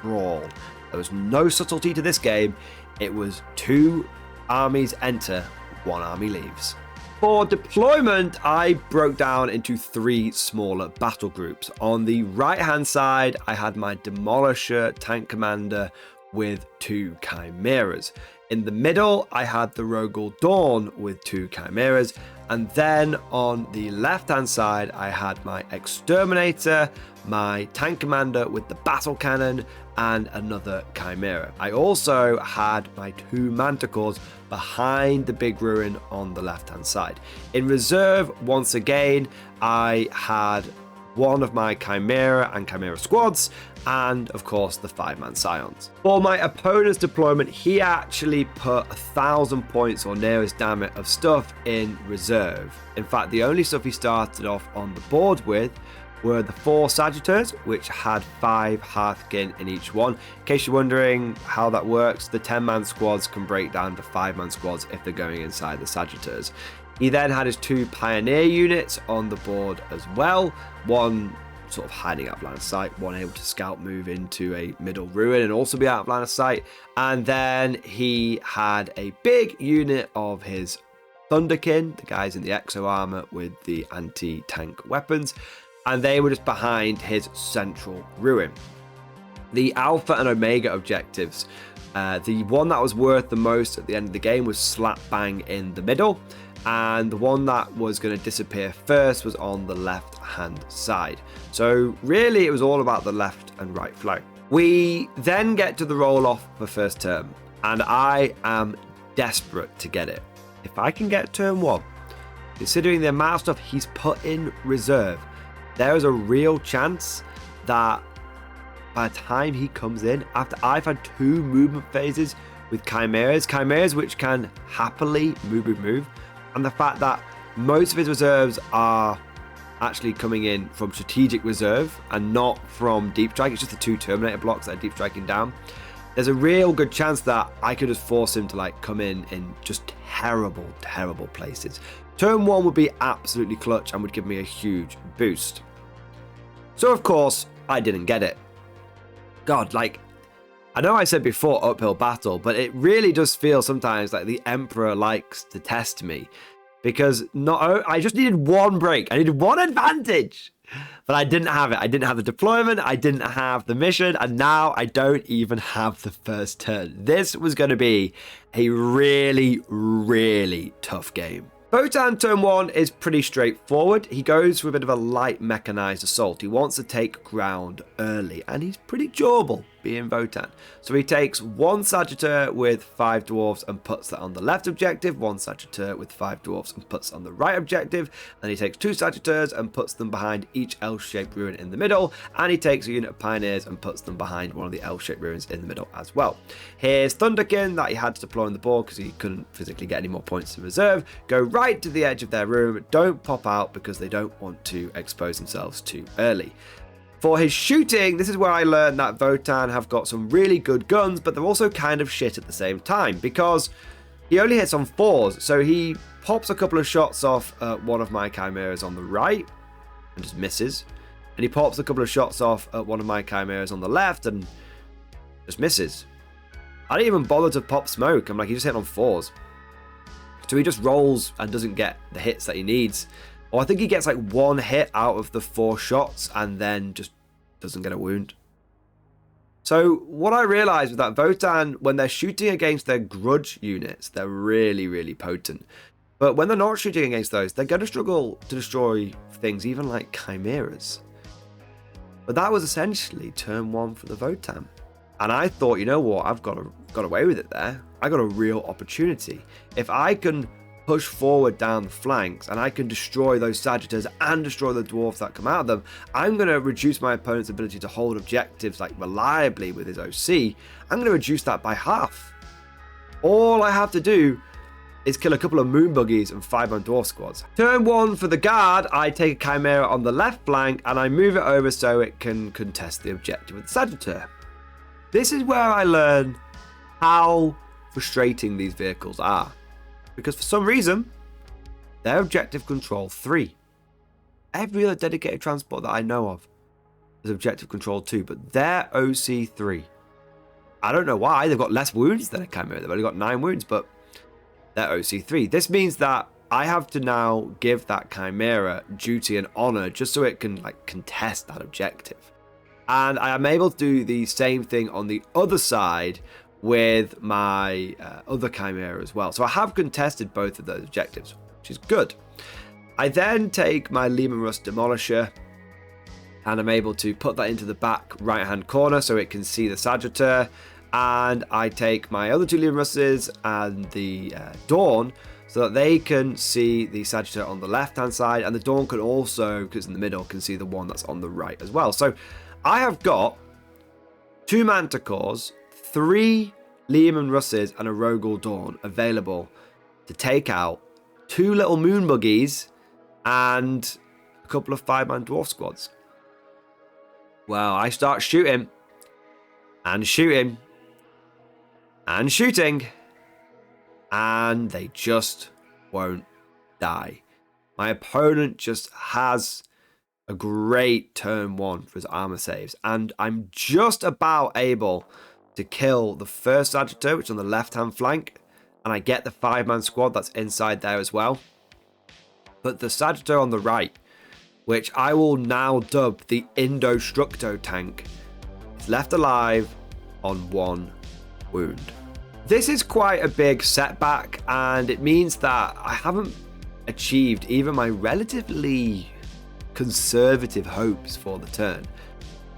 brawl. There was no subtlety to this game. It was 2 armies enter, 1 army leaves. For deployment, I broke down into 3 smaller battle groups. On the right-hand side, I had my Demolisher tank commander with 2 Chimeras. In the middle, I had the Rogel Dawn with 2 Chimeras. And then on the left-hand side, I had my Exterminator, my tank commander with the battle cannon, and another Chimera. I also had my 2 Manticores behind the big ruin on the left-hand side. In reserve, once again, I had one of my Chimera and Chimera squads, and of course the 5-man Scions. For my opponent's deployment, he actually put 1,000 points or nearest damn it of stuff in reserve. In fact, the only stuff he started off on the board with were the 4 Sagittars, which had 5 Hearthkin in each one. In case you're wondering how that works, the 10-man squads can break down to 5-man squads if they're going inside the Sagittars. He then had his 2 Pioneer units on the board as well, one sort of hiding out of line of sight, one able to scout move into a middle ruin and also be out of line of sight. And then he had a big unit of his Thunderkin, the guys in the exo armor with the anti-tank weapons, and they were just behind his central ruin. The Alpha and Omega objectives, the one that was worth the most at the end of the game was slap bang in the middle, and the one that was going to disappear first was on the left hand side. So really it was all about the left and right flank. We then get to the roll off for first term, and I am desperate to get it. If I can get turn 1, considering the amount of stuff he's put in reserve, there is a real chance that by the time he comes in, after I've had 2 movement phases with Chimeras which can happily move, and the fact that most of his reserves are actually coming in from strategic reserve and not from deep strike, it's just the 2 Terminator blocks that are deep striking down, there's a real good chance that I could just force him to like come in just terrible places. Turn 1 would be absolutely clutch and would give me a huge boost. So of course, I didn't get it. God, like, I know I said before uphill battle, but it really does feel sometimes like the Emperor likes to test me, because I just needed 1 break. I needed 1 advantage, but I didn't have it. I didn't have the deployment, I didn't have the mission, and now I don't even have the first turn. This was going to be a really tough game. Votan turn 1 is pretty straightforward. He goes for a bit of a light mechanized assault. He wants to take ground early, and he's pretty durable, being Votan. So he takes 1 Sagittar with 5 dwarves and puts that on the left objective, 1 Sagittar with 5 dwarves and puts on the right objective, and he takes 2 Sagittars and puts them behind each L-shaped ruin in the middle, and he takes a unit of Pioneers and puts them behind one of the L-shaped ruins in the middle as well. Here's Thunderkin that he had to deploy on the board because he couldn't physically get any more points to reserve. Go right to the edge of their room, don't pop out because they don't want to expose themselves too early. For his shooting, this is where I learned that Votan have got some really good guns, but they're also kind of shit at the same time, because he only hits on 4s, so he pops a couple of shots off at one of my Chimeras on the right, and just misses, and he pops a couple of shots off at one of my Chimeras on the left, and just misses. I didn't even bother to pop smoke, I'm like, he just hit on 4s. So he just rolls and doesn't get the hits that he needs. Or I think he gets like 1 hit out of the 4 shots and then just doesn't get a wound. So what I realized was that Votan, when they're shooting against their grudge units, they're really, really potent. But when they're not shooting against those, they're going to struggle to destroy things even like Chimeras. But that was essentially turn 1 for the Votan. And I thought, you know what, I've got away with it there. I got a real opportunity. If I can push forward down the flanks and I can destroy those Sagittars and destroy the dwarfs that come out of them, I'm going to reduce my opponent's ability to hold objectives like reliably with his OC. I'm going to reduce that by half. All I have to do is kill a couple of moon buggies and 5-man dwarf squads. Turn 1 for the guard, I take a Chimera on the left flank and I move it over so it can contest the objective with the Sagittar. This is where I learn how frustrating these vehicles are. Because for some reason, they're objective control 3. Every other dedicated transport that I know of is objective control 2, but they're OC 3. I don't know why, they've got less wounds than a Chimera, they've only got 9 wounds, but they're OC 3. This means that I have to now give that Chimera duty and honor just so it can like contest that objective. And I am able to do the same thing on the other side with my other Chimera as well. So I have contested both of those objectives, which is good. I then take my Lehman Russ Demolisher and I'm able to put that into the back right hand corner so it can see the Sagittar, and I take my other 2 Lehman Russes and the Dawn so that they can see the Sagittar on the left hand side, and the Dawn can also, because it's in the middle, can see the one that's on the right as well. So I have got 2 Manticores, 3 Lehman Russes and a Rogel Dawn available to take out 2 little moon buggies and a couple of 5-man dwarf squads. Well, I start shooting and shooting and shooting, and they just won't die. My opponent just has a great turn 1 for his armor saves, and I'm just about able to kill the first Sagittar, which is on the left hand flank, and I get the 5-man squad that's inside there as well. But the Sagittar on the right, which I will now dub the Indostructo tank, is left alive on 1 wound. This is quite a big setback, and it means that I haven't achieved even my relatively conservative hopes for the turn.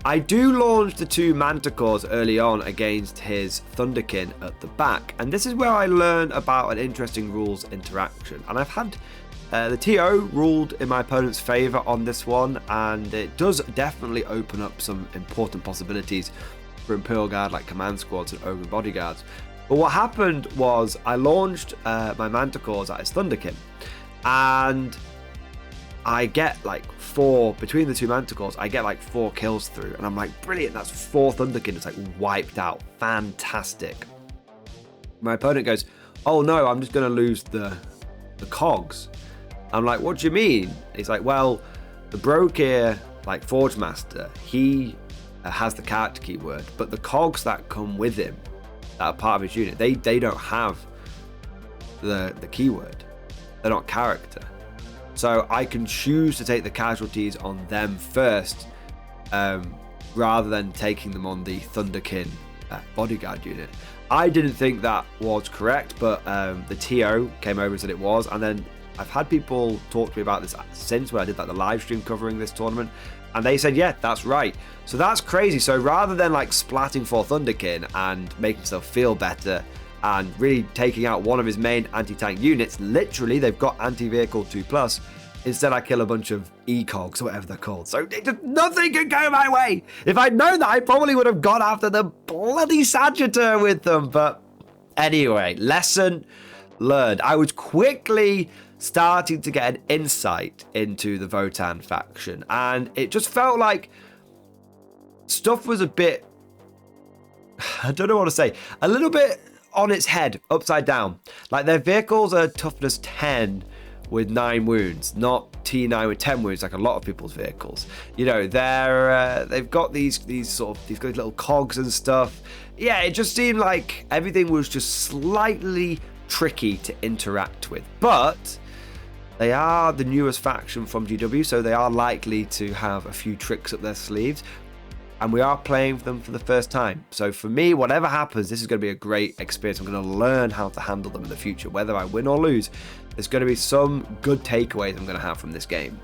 I do launch the 2 Manticores early on against his Thunderkin at the back, and this is where I learn about an interesting rules interaction. And I've had the TO ruled in my opponent's favour on this one, and it does definitely open up some important possibilities for Imperial Guard like command squads and Ogre bodyguards. But what happened was I launched my Manticores at his Thunderkin, and I get like 4, between the 2 Manticores, I get like 4 kills through, and I'm like, brilliant, that's 4 Thunderkin, it's like wiped out, fantastic. My opponent goes, oh no, I'm just going to lose the cogs. I'm like, what do you mean? He's like, well, the Brokir, like Forge Master, he has the character keyword, but the cogs that come with him, that are part of his unit, they don't have the keyword, they're not character. So I can choose to take the casualties on them first, rather than taking them on the Thunderkin bodyguard unit. I didn't think that was correct, but the TO came over and said it was, and then I've had people talk to me about this since when I did like the live stream covering this tournament, and they said, yeah, that's right. So that's crazy. So rather than like splatting for Thunderkin and making himself feel better and really taking out one of his main anti-tank units, literally they've got anti-vehicle 2+. Instead, I kill a bunch of ECOGs or whatever they're called. So nothing can go my way. If I'd known that, I probably would have gone after the bloody Sagittar with them. But anyway, lesson learned. I was quickly starting to get an insight into the Votann faction, and it just felt like stuff was a bit, I don't know what to say, a little bit on its head, upside down. Like their vehicles are toughness 10 with 9 wounds, not T9 with 10 wounds like a lot of people's vehicles. You know, they've got these good little cogs and stuff. Yeah, it just seemed like everything was just slightly tricky to interact with, but they are the newest faction from GW, so they are likely to have a few tricks up their sleeves, and we are playing them for the first time. So for me, whatever happens, this is going to be a great experience. I'm going to learn how to handle them in the future. Whether I win or lose, there's going to be some good takeaways I'm going to have from this game.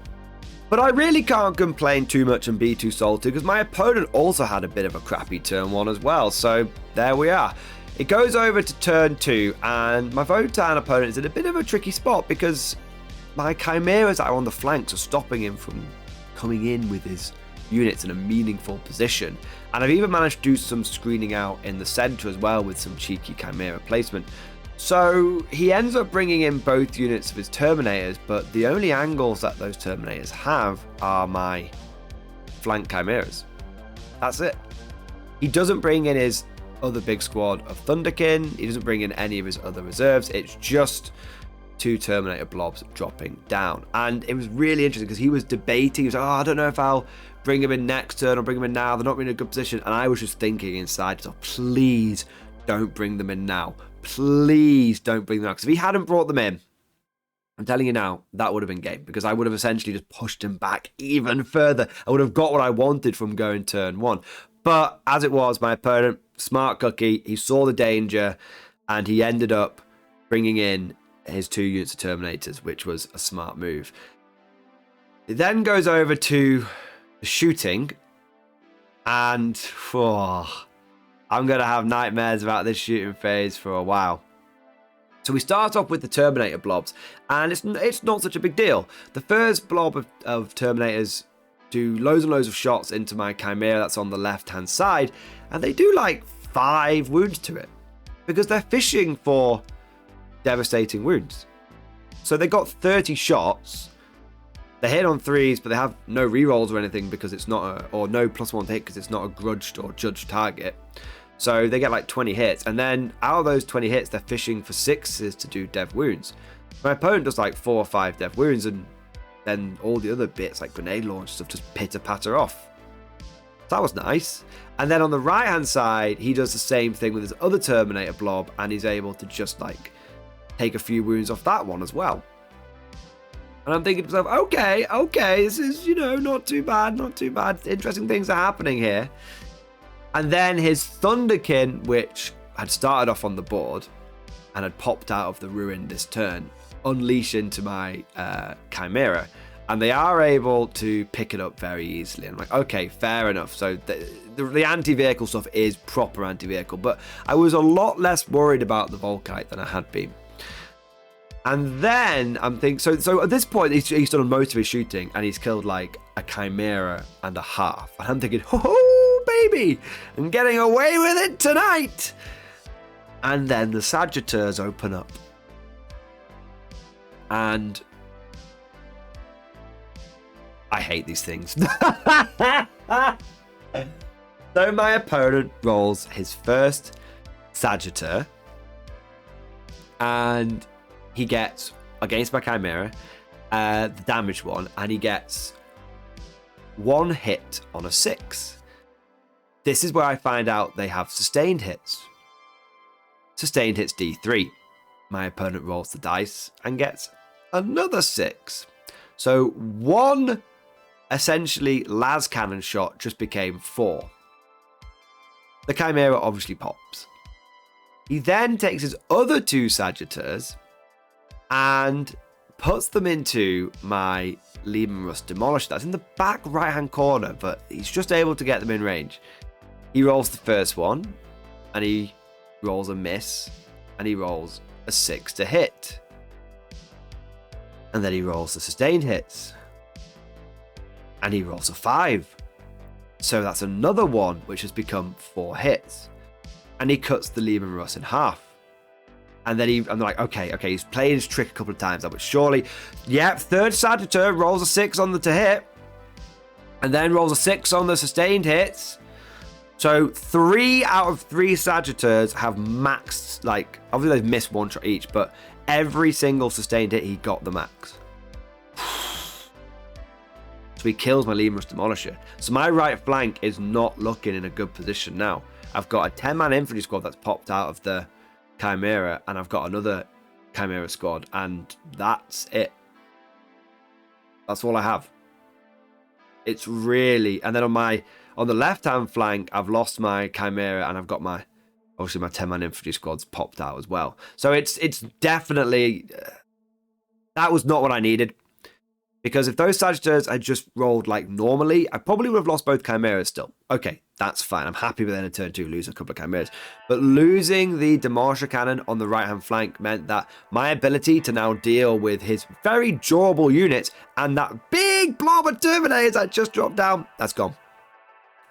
But I really can't complain too much and be too salty, because my opponent also had a bit of a crappy turn 1 as well, so there we are. It goes over to turn 2, and my Votann opponent is in a bit of a tricky spot because my chimeras that are on the flanks are stopping him from coming in with his units in a meaningful position. And I've even managed to do some screening out in the center as well with some cheeky chimera placement. So he ends up bringing in both units of his Terminators, but the only angles that those Terminators have are my flank chimeras. That's it. He doesn't bring in his other big squad of Thunderkin. He doesn't bring in any of his other reserves. It's just 2 Terminator blobs dropping down. And it was really interesting because he was debating. He was like, oh, I don't know if I'll bring him in next turn or bring him in now. They're not really in a good position. And I was just thinking inside, so please don't bring them in now. Please don't bring them out. Because if he hadn't brought them in, I'm telling you now, that would have been game. Because I would have essentially just pushed him back even further. I would have got what I wanted from going turn 1. But as it was, my opponent, smart cookie, he saw the danger and he ended up bringing in his 2 units of Terminators, which was a smart move. It then goes over to the shooting, and I'm going to have nightmares about this shooting phase for a while. So we start off with the Terminator blobs, and it's not such a big deal. The first blob of Terminators do loads and loads of shots into my Chimera that's on the left-hand side, and they do like 5 wounds to it, because they're fishing for devastating wounds. So they got 30 shots. They hit on 3s, but they have no rerolls or anything because it's not or no +1 hit because it's not a grudged or judged target. So they get like 20 hits, and then out of those 20 hits, they're fishing for 6s to do dev wounds. My opponent does like 4 or 5 dev wounds, and then all the other bits like grenade launch stuff just pitter patter off. That was nice. And then on the right hand side, he does the same thing with his other Terminator blob, and he's able to just like take a few wounds off that one as well. And I'm thinking to myself, okay, this is, not too bad. Interesting things are happening here. And then his Thunderkin, which had started off on the board and had popped out of the ruin this turn, unleash into my Chimera. And they are able to pick it up very easily. And I'm like, okay, fair enough. So the anti-vehicle stuff is proper anti-vehicle. But I was a lot less worried about the Volkite than I had been. And then I'm thinking, so at this point, he's done most of his shooting, and he's killed like a Chimera and a half. And I'm thinking, oh, baby, I'm getting away with it tonight. And then the Sagittars open up. And I hate these things. So my opponent rolls his first Sagittar, and he gets, against my Chimera, the damaged one, and he gets 1 hit on a 6. This is where I find out they have sustained hits. Sustained hits D3. My opponent rolls the dice and gets another 6. So 1 essentially las cannon shot just became 4. The Chimera obviously pops. He then takes his other 2 Sagittars and puts them into my Leman Russ Demolisher. That's in the back right-hand corner, but he's just able to get them in range. He rolls the first one, and he rolls a miss, and he rolls a 6 to hit. And then he rolls the sustained hits. And he rolls a 5. So that's another one, which has become 4 hits. And he cuts the Leman Russ in half. And then I'm like, okay, he's played his trick a couple of times, but surely, yep, third Sagittar rolls a 6 on the to hit. And then rolls a 6 on the sustained hits. So 3 out of 3 Sagittars have maxed, like, obviously they've missed one shot each, but every single sustained hit, he got the max. So he kills my Leman Russ Demolisher. So my right flank is not looking in a good position now. I've got a 10-man infantry squad that's popped out of the Chimera, and I've got another Chimera squad, and that's it. That's all I have. It's really, and then on the left-hand flank, I've lost my Chimera, and I've got obviously my 10-man infantry squad's popped out as well. So it's definitely, that was not what I needed. Because if those Sagittars had just rolled like normally, I probably would have lost both Chimeras still. Okay, that's fine. I'm happy with then in turn 2 losing a couple of Chimeras. But losing the Demolisher Cannon on the right-hand flank meant that my ability to now deal with his very durable units and that big blob of Terminators that just dropped down, that's gone.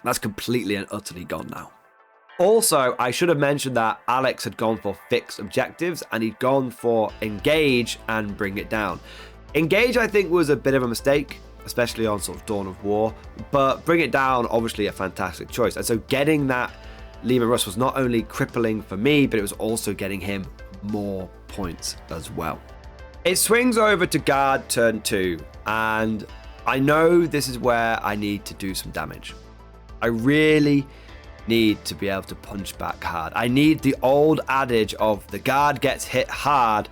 That's completely and utterly gone now. Also, I should have mentioned that Alex had gone for fixed objectives and he'd gone for engage and bring it down. Engage, I think, was a bit of a mistake, especially on sort of Dawn of War, but bring it down, obviously a fantastic choice. And so getting that Leman Russ was not only crippling for me, but it was also getting him more points as well. It swings over to guard turn 2, and I know this is where I need to do some damage. I really need to be able to punch back hard. I need the old adage of the guard gets hit hard,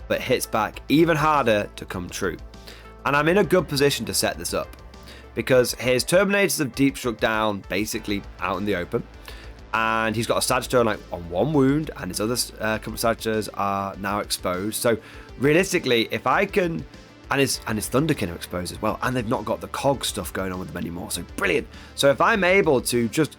but hits back even harder to come true. And I'm in a good position to set this up because his Terminators have deep struck down basically out in the open, and he's got a Sagittar like on 1 wound, and his other couple of Sagittars are now exposed. So realistically, if I can, and his Thunderkin are exposed as well, and they've not got the cog stuff going on with them anymore, so brilliant. So if I'm able to just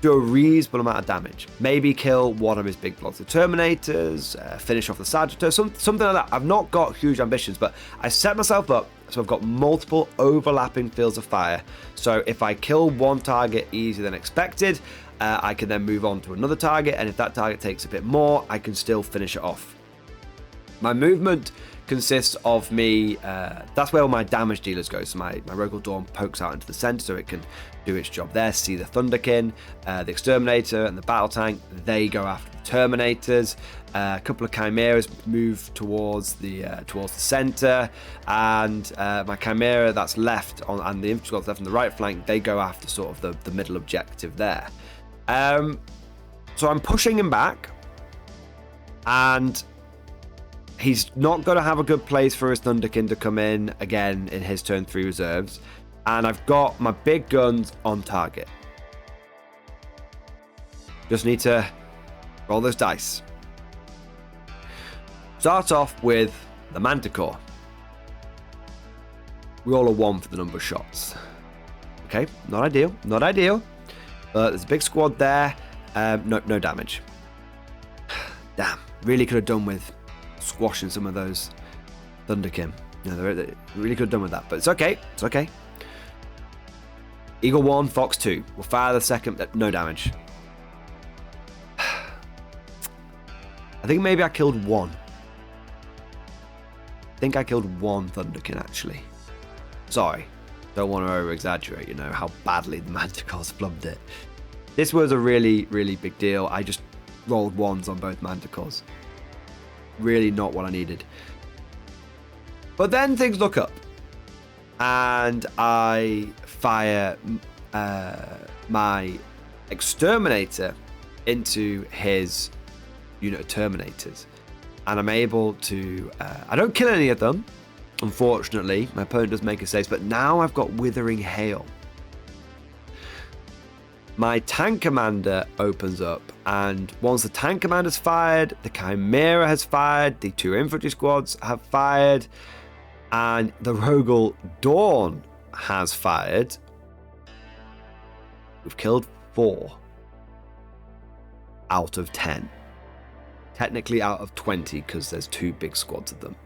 do a reasonable amount of damage, maybe kill one of his big blocks of Terminators, finish off the Sagittar, something like that. I've not got huge ambitions, but I set myself up so I've got multiple overlapping fields of fire. So if I kill one target easier than expected, I can then move on to another target, and if that target takes a bit more, I can still finish it off. My movement consists of me, that's where all my damage dealers go. So my Rogal Dawn pokes out into the center so it can do its job there. See the Thunderkin, the Exterminator, and the Battle Tank, they go after the Terminators. A couple of Chimeras move towards the center, and my Chimera that's left and the infantry squad left on the right flank, they go after sort of the middle objective there. So I'm pushing him back, and he's not going to have a good place for his Thunderkin to come in again in his turn 3 reserves. And I've got my big guns on target. Just need to roll those dice. Start off with the Manticore. Roll a 1 for the number of shots. Okay, not ideal. But there's a big squad there. No damage. Damn, really could have done with squashing some of those Thunderkin. They really could have done with that, but it's okay. Eagle 1, Fox 2. We'll fire the second. No damage. I think maybe I killed one. I think I killed one Thunderkin, actually. Sorry. Don't want to over-exaggerate, how badly the Manticores flubbed it. This was a really, really big deal. I just rolled 1s on both Manticores. Really not what I needed. But then things look up. And I fire my Exterminator into his unit of Terminators. And I'm able to... I don't kill any of them, unfortunately. My opponent does make a save, but now I've got Withering Hail. my tank commander opens up, and once the tank commander's fired, the Chimera has fired, the 2 infantry squads have fired, and the Rogel Dawn has fired. We've killed 4 out of 10. Technically out of 20 because there's 2 big squads of them.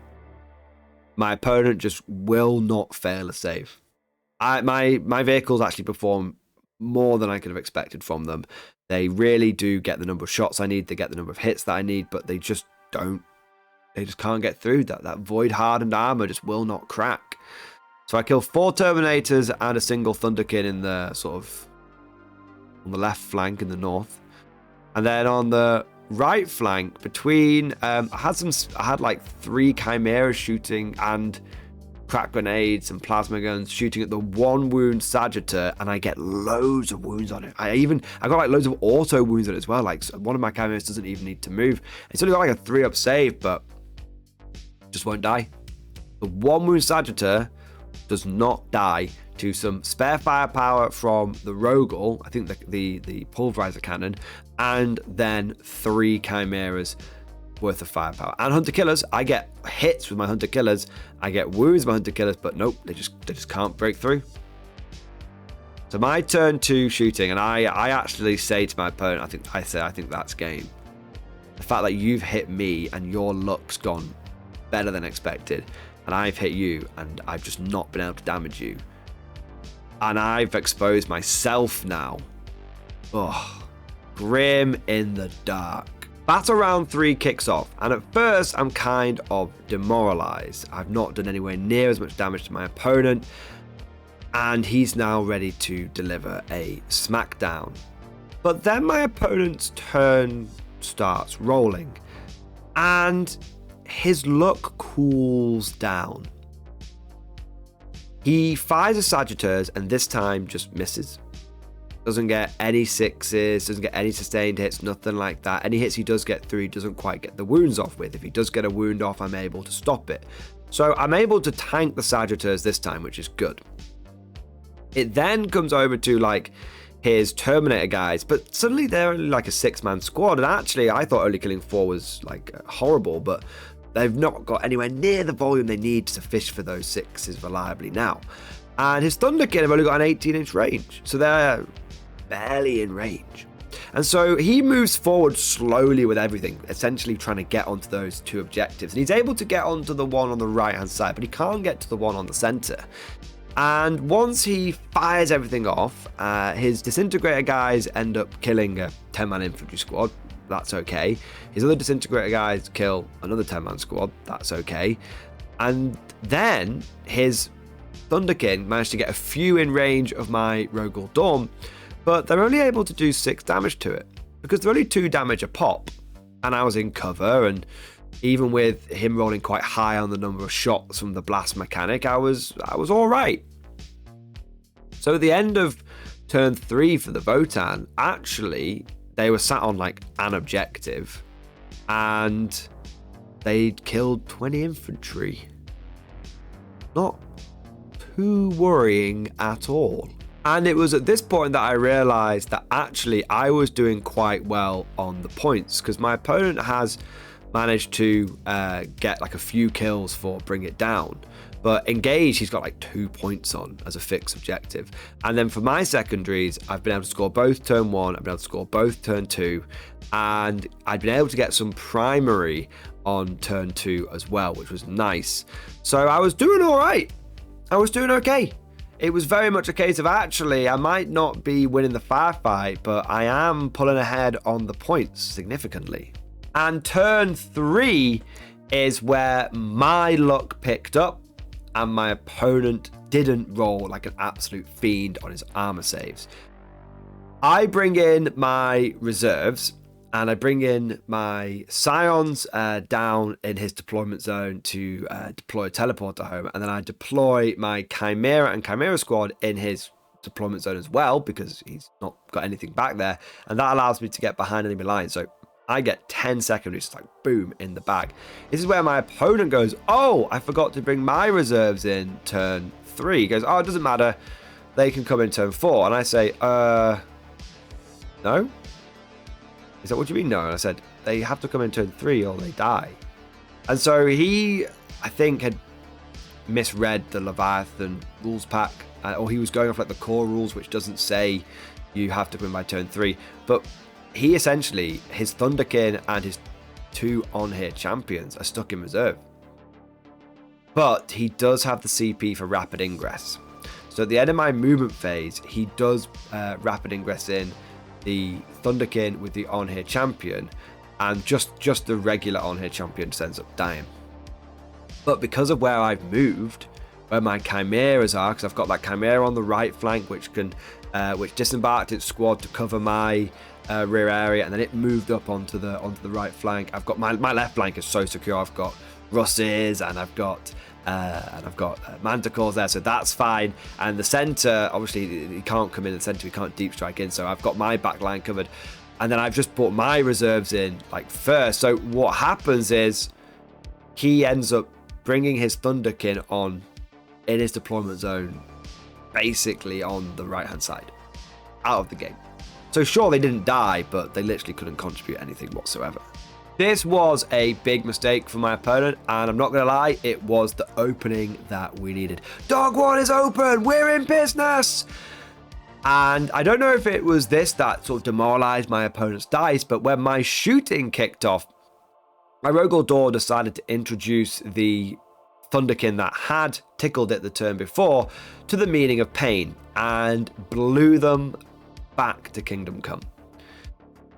My opponent just will not fail a save. My vehicles actually perform more than I could have expected from them. They really do get the number of shots I need, they get the number of hits that I need, but they just don't. They just can't get through that. That void hardened armor just will not crack. So I kill 4 Terminators and a single Thunderkin in the sort of on the left flank in the north, and then on the right flank between I had like 3 Chimeras shooting and crack grenades and plasma guns shooting at the 1 wound Sagittar, and I get loads of wounds on it. I got like loads of auto wounds on it as well. Like one of my Chimeras doesn't even need to move. It's only got like a 3-up save, but just won't die. The 1 wound Sagittar does not die to some spare firepower from the Rogel, I think the pulverizer cannon, and then 3 Chimeras worth of firepower. And Hunter Killers, I get hits with my Hunter Killers, I get wounds with my Hunter Killers, but nope, they just can't break through. So my turn 2 shooting, and I actually say to my opponent, I think that's game. The fact that you've hit me and your luck's gone better than expected, and I've hit you and I've just not been able to damage you, and I've exposed myself now. Oh, grim in the dark. Battle round 3 kicks off, and at first I'm kind of demoralized. I've not done anywhere near as much damage to my opponent, and he's now ready to deliver a smackdown. But then my opponent's turn starts rolling, and his luck cools down. He fires a Sagittars and this time just misses. Doesn't get any 6s, doesn't get any sustained hits, nothing like that. Any hits he does get through, he doesn't quite get the wounds off with. If he does get a wound off, I'm able to stop it. So I'm able to tank the Sagittars this time, which is good. It then comes over to like his Terminator guys, but suddenly they're only like a 6-man squad, and actually I thought only killing 4 was like horrible, but they've not got anywhere near the volume they need to fish for those 6s reliably now. And his Thunderkin have only got an 18-inch range, so they're barely in range. And so he moves forward slowly with everything, essentially trying to get onto those 2 objectives. And he's able to get onto the one on the right-hand side, but he can't get to the one on the center. And once he fires everything off, his Disintegrator guys end up killing a 10-man infantry squad. That's okay. His other Disintegrator guys kill another 10-man squad. That's okay. And then his Thunderkin managed to get a few in range of my Rogel Dawn, but they're only able to do 6 damage to it because they're only 2 damage a pop. And I was in cover, and even with him rolling quite high on the number of shots from the blast mechanic, I was all right. So at the end of turn 3 for the Votan, actually they were sat on like an objective, and they'd killed 20 infantry. Not too worrying at all. And it was at this point that I realized that actually I was doing quite well on the points, because my opponent has managed to get like a few kills for Bring It Down, but Engage he's got like 2 points on as a fixed objective. And then for my secondaries, I've been able to score both turn 1, I've been able to score both turn 2, and I'd been able to get some primary on turn 2 as well, which was nice. So I was doing all right. I was doing okay. It was very much a case of actually I might not be winning the firefight, but I am pulling ahead on the points significantly. And turn 3 is where my luck picked up and my opponent didn't roll like an absolute fiend on his armor saves. I bring in my reserves and I bring in my Scions down in his deployment zone to deploy a teleporter home, and then I deploy my Chimera and Chimera squad in his deployment zone as well, because he's not got anything back there, and that allows me to get behind enemy lines. So I get 10 secondaries, just like boom, in the bag. This is where my opponent goes, oh, I forgot to bring my reserves in turn 3. He goes, oh, it doesn't matter, they can come in turn 4. And I say, No? He said, what do you mean no? And I said, they have to come in turn 3 or they die. And so he, I think, had misread the Leviathan rules pack, or he was going off like the core rules, which doesn't say you have to come in by turn 3. But he essentially, his Thunderkin and his 2 on-here champions are stuck in reserve. But he does have the CP for rapid ingress. So at the end of my movement phase, he does rapid ingress in the Thunderkin with the on-here champion, and just the regular on-here champion just ends up dying. But because of where I've moved, where my chimeras are, because I've got that chimera on the right flank, which disembarked its squad to cover my rear area, and then it moved up onto the right flank. I've got my left flank is so secure. I've got Russes and I've got Manticores there, so that's fine. And the center, obviously, he can't come in the center. He can't deep strike in, so I've got my back line covered. And then I've just put my reserves in like first. So what happens is he ends up bringing his Thunderkin on in his deployment zone, basically on the right hand side, out of the game. So sure, they didn't die, but they literally couldn't contribute anything whatsoever. This was a big mistake for my opponent, and I'm not going to lie, it was the opening that we needed. Dog 1 is open, we're in business! And I don't know if it was this that sort of demoralized my opponent's dice, but when my shooting kicked off, my Rogue Door decided to introduce the Thunderkin that had tickled it the turn before to the meaning of pain, and blew them back to Kingdom Come.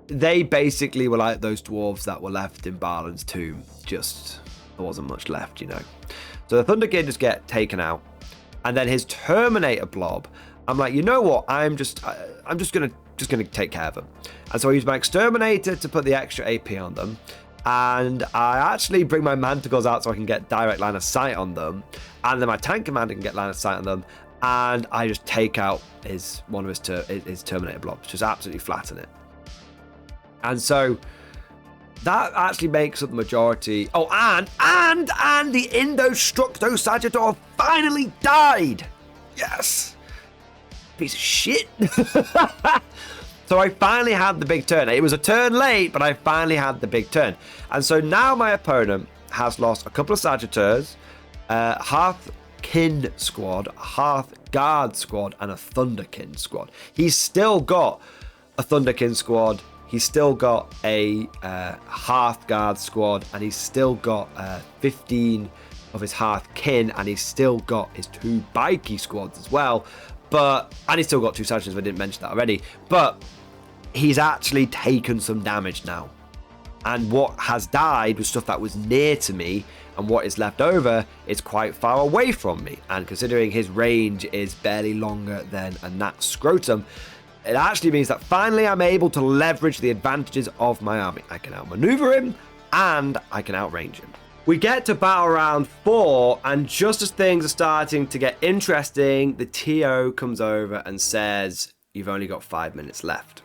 They basically were like those dwarves that were left in Balin's tomb. Just, there wasn't much left, you know. So the Thunderkin just get taken out, and then his Terminator blob, I'm like, you know what? I'm just gonna take care of them. And so I use my Exterminator to put the extra AP on them, and I actually bring my Manticores out so I can get direct line of sight on them, and then my Tank Commander can get line of sight on them, and I just take out one of his Terminator blobs, just absolutely flatten it. And so that actually makes up the majority. Oh, and the Indestructo Sagittor finally died. Yes. Piece of shit. So I finally had the big turn. It was a turn late, but I finally had the big turn. And so now my opponent has lost a couple of Sagittars, Hearthkin squad, a Hearthguard squad, and a Thunderkin squad. He's still got a Thunderkin squad. He's still got a Hearthguard squad, and he's still got 15 of his Hearthkin, and he's still got his 2 Bikey squads as well. And he's still got 2 Sagittars, I didn't mention that already. But he's actually taken some damage now. And what has died was stuff that was near to me, and what is left over is quite far away from me. And considering his range is barely longer than a gnat scrotum, it actually means that finally I'm able to leverage the advantages of my army. I can outmaneuver him, and I can outrange him. We get to battle round 4, and just as things are starting to get interesting, the TO comes over and says, you've only got 5 minutes left.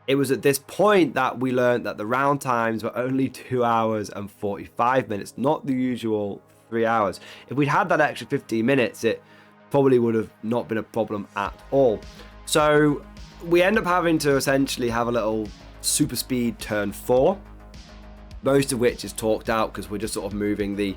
It was at this point that we learned that the round times were only 2 hours and 45 minutes, not the usual 3 hours. If we'd had that extra 15 minutes, it probably would have not been a problem at all. So we end up having to essentially have a little super speed turn 4, most of which is talked out because we're just sort of moving the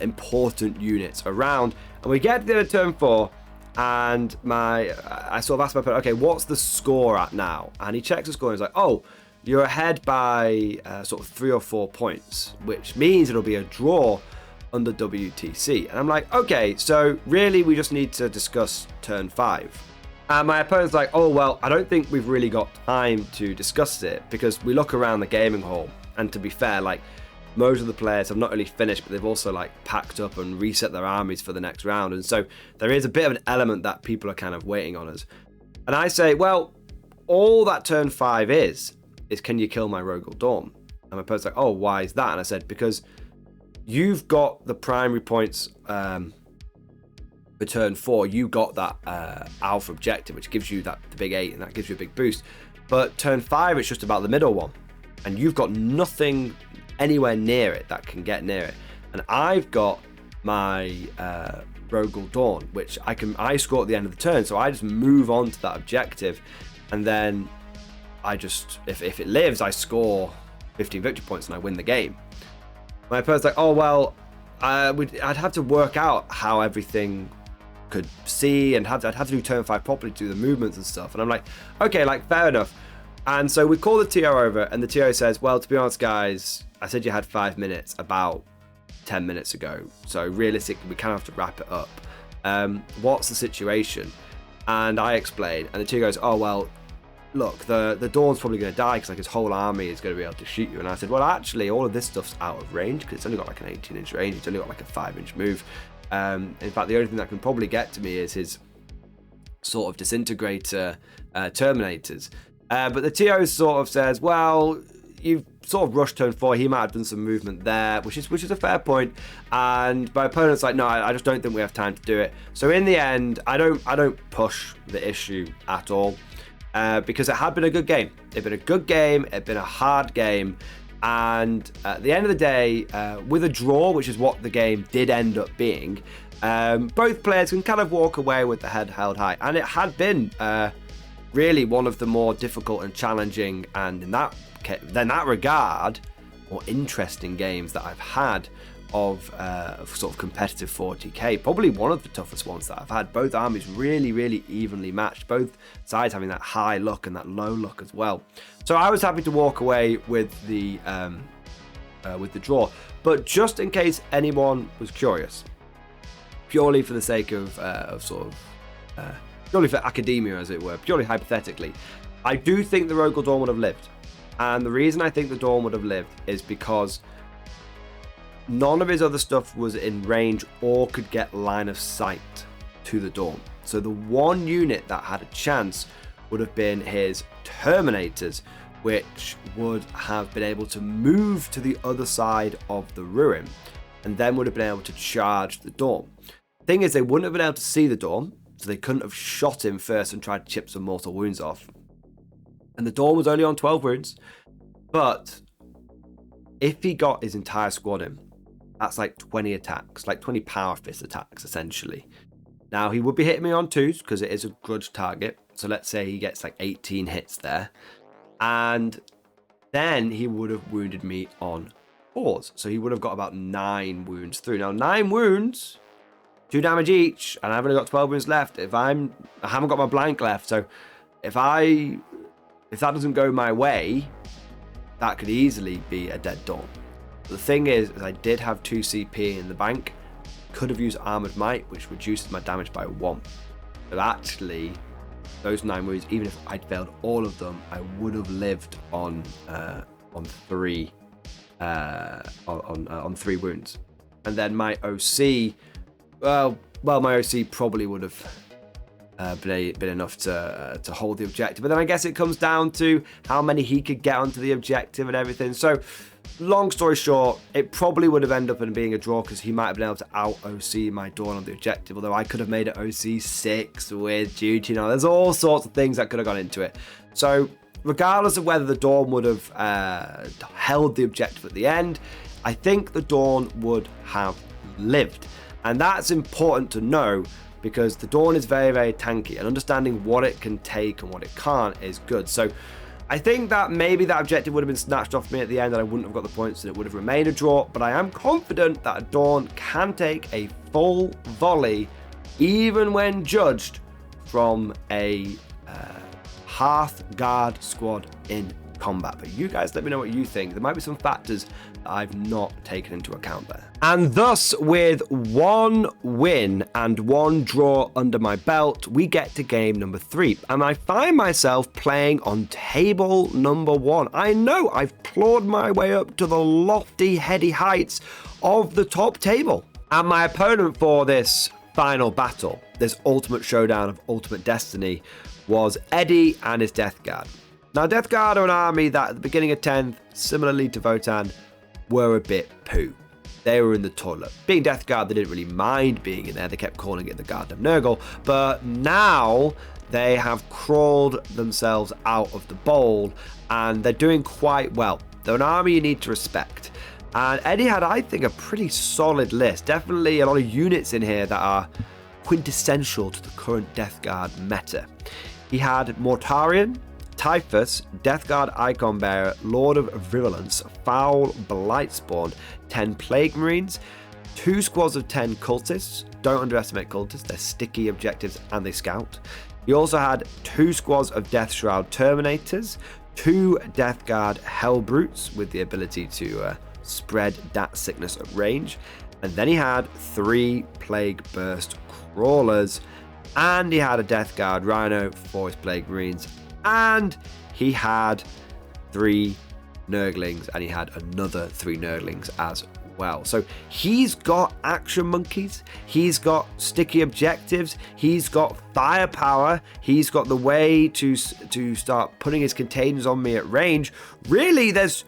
important units around. And we get to the end of turn 4, and I sort of asked my opponent, okay, what's the score at now? And he checks the score and he's like, oh, you're ahead by sort of 3 or 4 points, which means it'll be a draw under WTC. And I'm like, okay, so really we just need to discuss turn 5. And my opponent's like, oh, well, I don't think we've really got time to discuss it, because we look around the gaming hall, and to be fair, like, most of the players have not only finished, but they've also like packed up and reset their armies for the next round. And so there is a bit of an element that people are kind of waiting on us. And I say, well, all that turn 5 is can you kill my Rogal Dawn? And my opponent's like, oh, why is that? And I said, because you've got the primary points for turn 4. You got that alpha objective, which gives you the big 8, and that gives you a big boost. But turn 5, it's just about the middle one. And you've got nothing anywhere near it that can get near it. And I've got my Rogal Dawn, which I score at the end of the turn, so I just move on to that objective, and then if it lives, I score 15 victory points and I win the game. My opponent's like, oh, well, I'd have to work out how everything could see, and I'd have to do turn 5 properly to do the movements and stuff. And I'm like, okay, like, fair enough. And so we call the TO over, and the TO says, well, to be honest, guys, I said you had 5 minutes about 10 minutes ago. So realistically, we kind of have to wrap it up. What's the situation? And I explain, and the TO goes, oh, well, look, the Dawn's probably going to die because like his whole army is going to be able to shoot you. And I said, well, actually, all of this stuff's out of range because it's only got like an 18-inch range. It's only got like a 5-inch move. In fact, the only thing that can probably get to me is his sort of disintegrator terminators. But the TO sort of says, well, you've sort of rushed turn 4. He might have done some movement there, which is a fair point. And my opponent's like, no, I just don't think we have time to do it. So in the end, I don't push the issue at all. Because it had been a good game. It'd been a good game. It'd been a hard game. And at the end of the day, with a draw, which is what the game did end up being, both players can kind of walk away with the head held high. And it had been really one of the more difficult and challenging, and in that regard, more interesting games that I've had of sort of competitive 40k. Probably one of the toughest ones that I've had. Both armies really evenly matched, both sides having that high luck and that low luck as well. So I was happy to walk away with the draw. But just in case anyone was curious, purely for the sake of purely for academia, as it were, purely hypothetically, I do think the Rogal Dawn would have lived. And the reason I think the Dawn would have lived is because none of his other stuff was in range or could get line of sight to the Dawn. So the one unit that had a chance would have been his Terminators, which would have been able to move to the other side of the ruin and then would have been able to charge the Dawn. The thing is, they wouldn't have been able to see the Dawn, so they couldn't have shot him first and tried to chip some mortal wounds off. And the Dawn was only on 12 wounds, but if he got his entire squad in, that's like 20 attacks, like 20 power fist attacks, essentially. Now, he would be hitting me on 2s because it is a grudge target. So let's say he gets like 18 hits there. And then he would have wounded me on 4s. So he would have got about 9 wounds through. Now, 9 wounds, 2 damage each, and I've only got 12 wounds left. I haven't got my blank left. So if that doesn't go my way, that could easily be a dead Dawn. The thing is I did have 2 CP in the bank. Could have used Armored Might, which reduces my damage by 1. But actually, those 9 wounds, even if I'd failed all of them, I would have lived on 3 wounds. And then my OC, well, my OC probably would have been enough to hold the objective. But then I guess it comes down to how many he could get onto the objective and everything. So long story short, it probably would have ended up in being a draw because he might have been able to out OC my Dawn on the objective, although I could have made it OC 6 with duty. There's all sorts of things that could have gone into it. So regardless of whether the Dawn would have held the objective at the end, I think the Dawn would have lived. And that's important to know because the Dawn is very tanky, and understanding what it can take and what it can't is good. So I think that maybe that objective would have been snatched off me at the end and I wouldn't have got the points and it would have remained a draw, but I am confident that a Dawn can take a full volley even when judged from a Hearthguard squad in combat. But you guys let me know what you think. There might be some factors that I've not taken into account there. And thus, with 1 win and 1 draw under my belt, we get to game number 3. And I find myself playing on table number 1. I know I've clawed my way up to the lofty, heady heights of the top table. And my opponent for this final battle, this ultimate showdown of ultimate destiny, was Eddie and his Death Guard. Now, Death Guard are an army that at the beginning of 10th, similarly to Votan, were a bit poo. They were in the toilet. Being Death Guard, they didn't really mind being in there. They kept calling it the Guard of Nurgle. But now they have crawled themselves out of the bowl and they're doing quite well. They're an army you need to respect. And Eddie had, I think, a pretty solid list. Definitely a lot of units in here that are quintessential to the current Death Guard meta. He had Mortarion, Typhus, Death Guard Icon Bearer, Lord of Virulence, Foul Blightspawn, 10 Plague Marines, 2 squads of 10 cultists. Don't underestimate cultists, they're sticky objectives and they scout. He also had 2 squads of Death Shroud Terminators, 2 Death Guard Hell Brutes with the ability to spread that sickness at range. And then he had 3 Plague Burst Crawlers, and he had a Death Guard Rhino for his Plague Marines, and he had 3 Nurglings, and he had another 3 Nurglings as well. So he's got action monkeys, he's got sticky objectives, he's got firepower, he's got the way to start putting his containers on me at range. Really, there's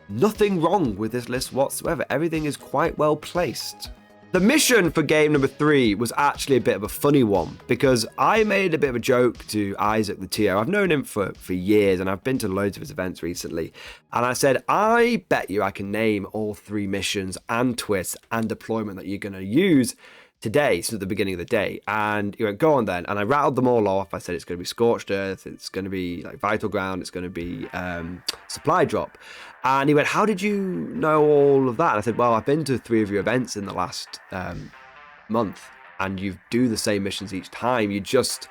nothing wrong with this list whatsoever. Everything is quite well placed. The mission for game number 3 was actually a bit of a funny one, because I made a bit of a joke to Isaac the TO. I've known him for years, and I've been to loads of his events recently. And I said, I bet you I can name all 3 missions and twists and deployment that you're going to use today, so at the beginning of the day. And he went, go on then. And I rattled them all off. I said, it's going to be Scorched Earth, it's going to be like Vital Ground, it's going to be Supply Drop. And he went, how did you know all of that? And I said, well, I've been to 3 of your events in the last month, and you do the same missions each time. You just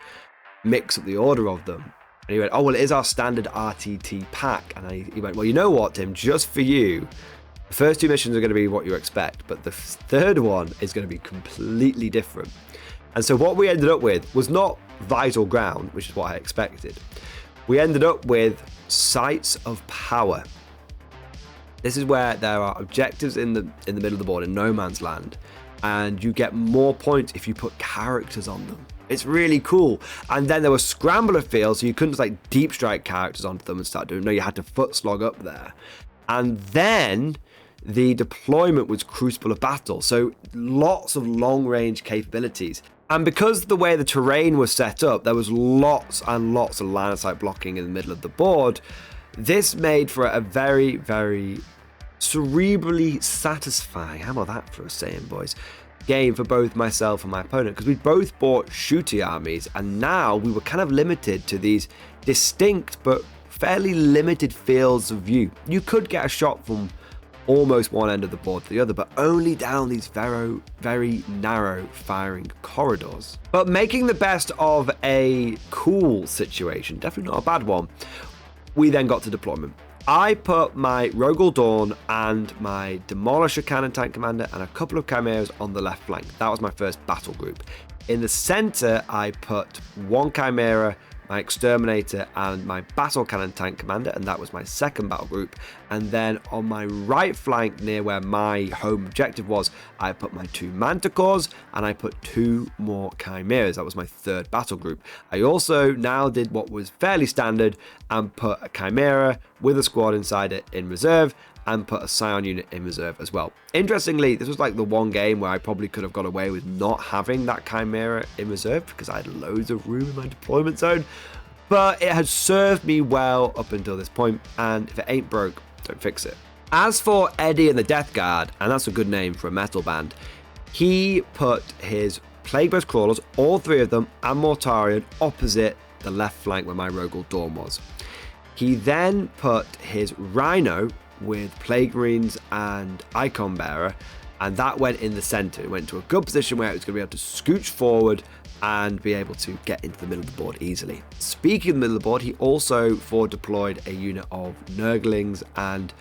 mix up the order of them. And he went, oh, well, it is our standard RTT pack. And he went, well, you know what, Tim, just for you, the first 2 missions are going to be what you expect, but the third one is going to be completely different. And so what we ended up with was not Vital Ground, which is what I expected. We ended up with Sites of Power. This is where there are objectives in the middle of the board in no man's land, and you get more points if you put characters on them. It's really cool. And then there were scrambler fields, so you couldn't just like deep strike characters onto them and start doing. No, you had to foot slog up there. And then the deployment was Crucible of Battle, so lots of long range capabilities. And because the way the terrain was set up, there was lots and lots of line of sight blocking in the middle of the board. This made for a very, very cerebrally satisfying, how about that for a saying, boys, game for both myself and my opponent, because we both bought shooty armies, and now we were kind of limited to these distinct but fairly limited fields of view. You could get a shot from almost one end of the board to the other, but only down these very, very narrow firing corridors. But making the best of a cool situation, definitely not a bad one, we then got to deployment. I put my Rogel Dawn and my Demolisher Cannon Tank Commander and a couple of Chimeras on the left flank. That was my first battle group. In the center, I put 1 Chimera, my Exterminator, and my Battle Cannon Tank Commander, and that was my second battle group. And then on my right flank, near where my home objective was, I put my 2 Manticores, and I put 2 more Chimeras. That was my third battle group. I also now did what was fairly standard and put a Chimera with a squad inside it in reserve, and put a Scion unit in reserve as well. Interestingly, this was like the one game where I probably could have got away with not having that Chimera in reserve, because I had loads of room in my deployment zone, but it had served me well up until this point, and if it ain't broke, don't fix it. As for Eddie and the Death Guard, and that's a good name for a metal band, he put his Plague Burst Crawlers, all 3 of them, and Mortarion opposite the left flank where my Rogel Dawn was. He then put his Rhino with Plague Marines and Icon Bearer, and that went in the center. It went to a good position where it was going to be able to scooch forward and be able to get into the middle of the board easily. Speaking of the middle of the board, he also forward deployed a unit of Nurglings and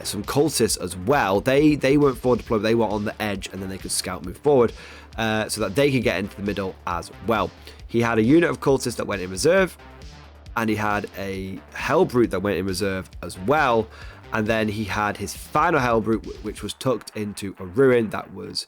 some cultists as well. They weren't forward deployed, they were on the edge, and then they could scout move forward so that they could get into the middle as well. He had a unit of cultists that went in reserve, and he had a Hellbrute that went in reserve as well. And then he had his final Hellbrute, which was tucked into a ruin that was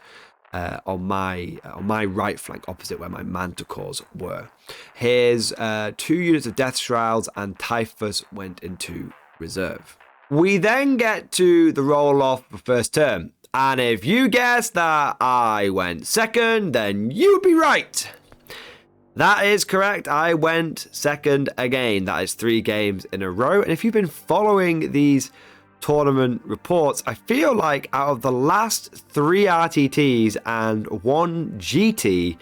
on my right flank, opposite where my Manticores were. His 2 units of Death Shrouds and Typhus went into reserve. We then get to the roll-off for first turn. And if you guessed that I went second, then you'd be right. That is correct. I went second again. That is 3 games in a row. And if you've been following these tournament reports, I feel like out of the last 3 RTTs and 1 GT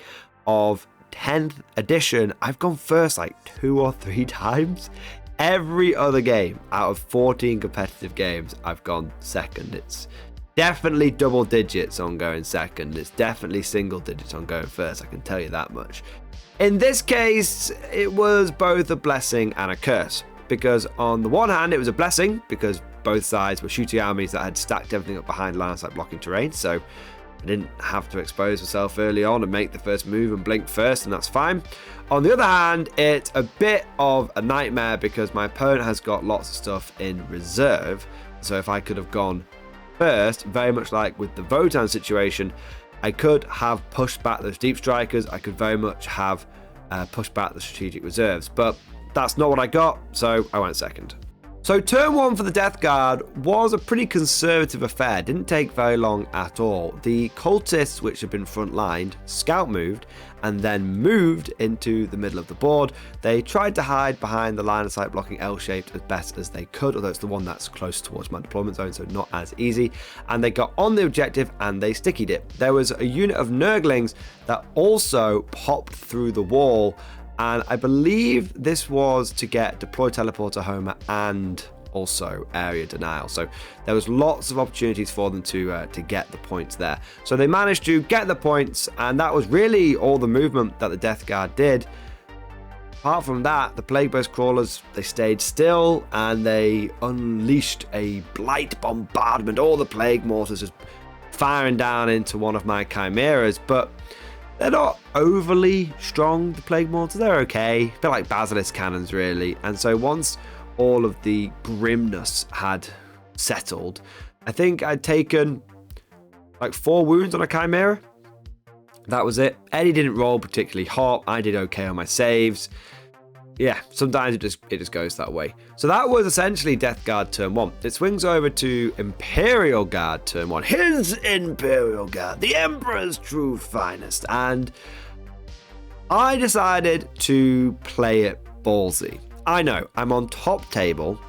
of 10th edition, I've gone first like 2 or 3 times. Every other game out of 14 competitive games, I've gone second. It's definitely double digits on going second. It's definitely single digits on going first, I can tell you that much. In this case, it was both a blessing and a curse, because on the one hand, it was a blessing because both sides were shooting armies that had stacked everything up behind lines like blocking terrain, so I didn't have to expose myself early on and make the first move and blink first, and that's fine. On the other hand, it's a bit of a nightmare because my opponent has got lots of stuff in reserve. So if I could have gone first, very much like with the Votan situation, I could have pushed back those deep strikers. I could very much have pushed back the strategic reserves, but that's not what I got, so I went second. So turn 1 for the Death Guard was a pretty conservative affair, didn't take very long at all. The cultists, which had been front-lined, scout moved and then moved into the middle of the board. They tried to hide behind the line of sight blocking L-shaped as best as they could, although it's the one that's close towards my deployment zone, so not as easy. And they got on the objective and they stickied it. There was a unit of Nurglings that also popped through the wall, and I believe this was to get Deploy Teleporter Homer and also area denial. So there was lots of opportunities for them to get the points there. So they managed to get the points, and that was really all the movement that the Death Guard did. Apart from that, the Plague Burst Crawlers, they stayed still and they unleashed a blight bombardment. All the Plague Mortars just firing down into one of my Chimeras, but they're not overly strong, the Plague Mortars. They're okay, a bit like Basilisk Cannons really. And so once all of the grimness had settled, I think I'd taken like 4 wounds on a Chimera. That was it. Eddie didn't roll particularly hot. I did okay on my saves. Yeah, sometimes it just goes that way. So that was essentially Death Guard turn 1. It swings over to Imperial Guard turn 1. His Imperial Guard, the Emperor's true finest. And I decided to play it ballsy. I know, I'm on top table.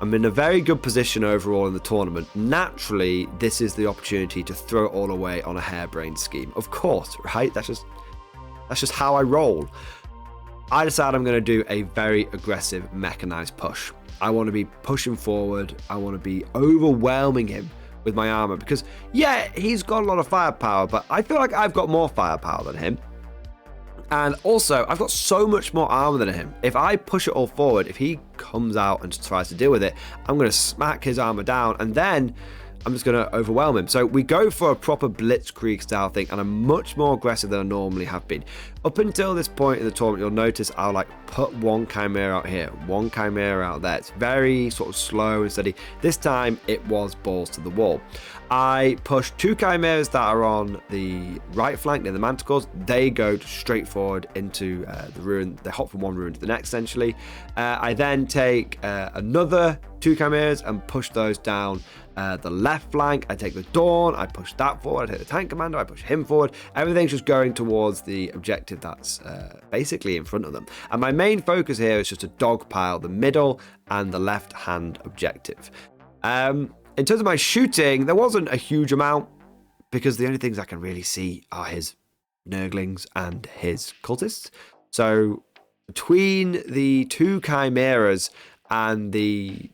I'm in a very good position overall in the tournament. Naturally, this is the opportunity to throw it all away on a harebrained scheme. Of course, right? That's just how I roll. I decide I'm going to do a very aggressive mechanized push. I want to be pushing forward. I want to be overwhelming him with my armor because, yeah, he's got a lot of firepower, but I feel like I've got more firepower than him. And also, I've got so much more armor than him. If I push it all forward, if he comes out and tries to deal with it, I'm going to smack his armor down, and then I'm just going to overwhelm him. So we go for a proper blitzkrieg style thing, and I'm much more aggressive than I normally have been. Up until this point in the tournament, you'll notice I'll like put one Chimera out here, one Chimera out there. It's very sort of slow and steady. This time it was balls to the wall. I push 2 Chimeras that are on the right flank near the Manticores. They go straight forward into the ruin. They hop from one ruin to the next, essentially. I then take another 2 Chimeras and push those down the left flank. I take the Dawn, I push that forward. I take the Tank Commander, I push him forward. Everything's just going towards the objective that's basically in front of them. And my main focus here is just to dogpile the middle and the left-hand objective. In terms of my shooting, there wasn't a huge amount because the only things I can really see are his Nurglings and his cultists. So between the 2 Chimeras and the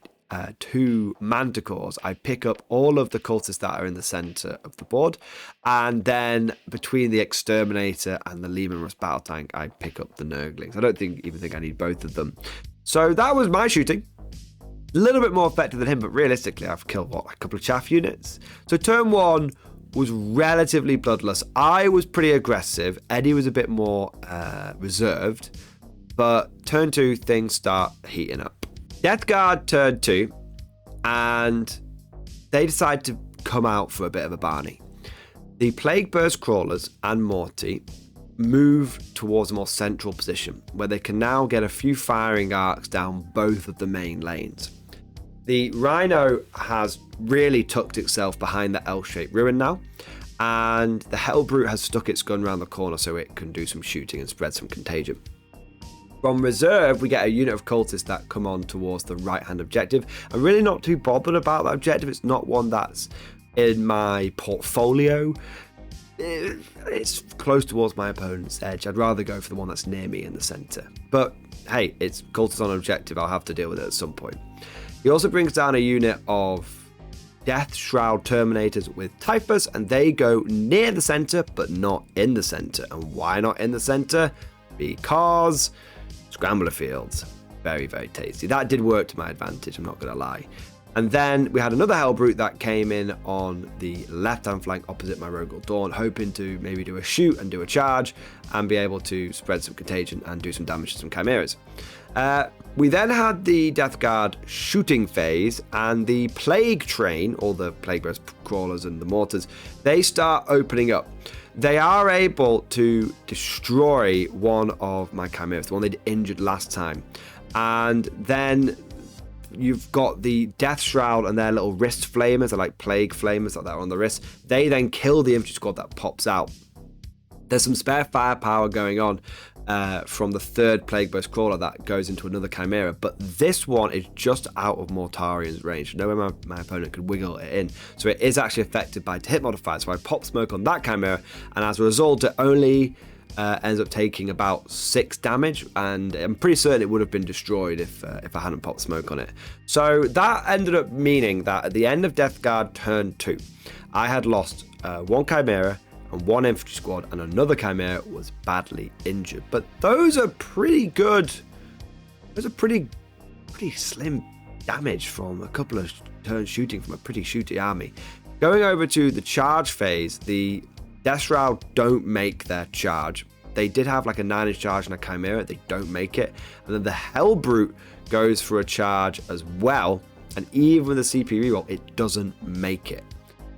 2 Manticores, I pick up all of the cultists that are in the center of the board, and then between the Exterminator and the Leman Russ battle tank, I pick up the Nurglings. I don't even think I need both of them. So that was my shooting. A little bit more effective than him, but realistically, I've killed a couple of chaff units. So turn 1 was relatively bloodless. I was pretty aggressive. Eddie was a bit more reserved, but turn 2 things start heating up. Death Guard turn 2, and they decide to come out for a bit of a Barney. The Plague Burst Crawlers and Morty move towards a more central position where they can now get a few firing arcs down both of the main lanes. The Rhino has really tucked itself behind the L-shaped ruin now, and the Hellbrute has stuck its gun around the corner so it can do some shooting and spread some contagion. From reserve, we get a unit of cultists that come on towards the right-hand objective. I'm really not too bothered about that objective. It's not one that's in my portfolio. it's close towards my opponent's edge. I'd rather go for the one that's near me in the center. But hey, it's cultists on objective. I'll have to deal with it at some point. He also brings down a unit of Death Shroud Terminators with Typhus, and they go near the center, but not in the center. And why not in the center? Because Scrambler Fields. Very, very tasty. That did work to my advantage, I'm not going to lie. And then we had another Hellbrute that came in on the left-hand flank opposite my Rogal Dawn, hoping to maybe do a shoot and do a charge and be able to spread some contagion and do some damage to some Chimeras. We then had the Death Guard shooting phase, and the Plague Train, or the Plague Bearers, Crawlers and the Mortars, they start opening up. They are able to destroy one of my Chimeras, the one they'd injured last time. And then you've got the Death Shroud and their little wrist flamers, they're like plague flamers like that on the wrist. They then kill the infantry squad that pops out. There's some spare firepower going on from the third Plague Burst Crawler that goes into another Chimera, but this one is just out of Mortarian's range. Nowhere my opponent could wiggle it in, so it is actually affected by hit modifier. So I pop smoke on that Chimera, and as a result, it only ends up taking about 6 damage, and I'm pretty certain it would have been destroyed if I hadn't popped smoke on it. So that ended up meaning that at the end of Death Guard turn 2, I had lost 1 Chimera and 1 infantry squad, and another Chimera was badly injured. But those are pretty good. Those are pretty slim damage from a couple of turns shooting from a pretty shooty army. Going over to the charge phase, the Death Shroud don't make their charge. They did have like a 9-inch charge and a Chimera. They don't make it. And then the Hellbrute goes for a charge as well. And even with the CP reroll, it doesn't make it.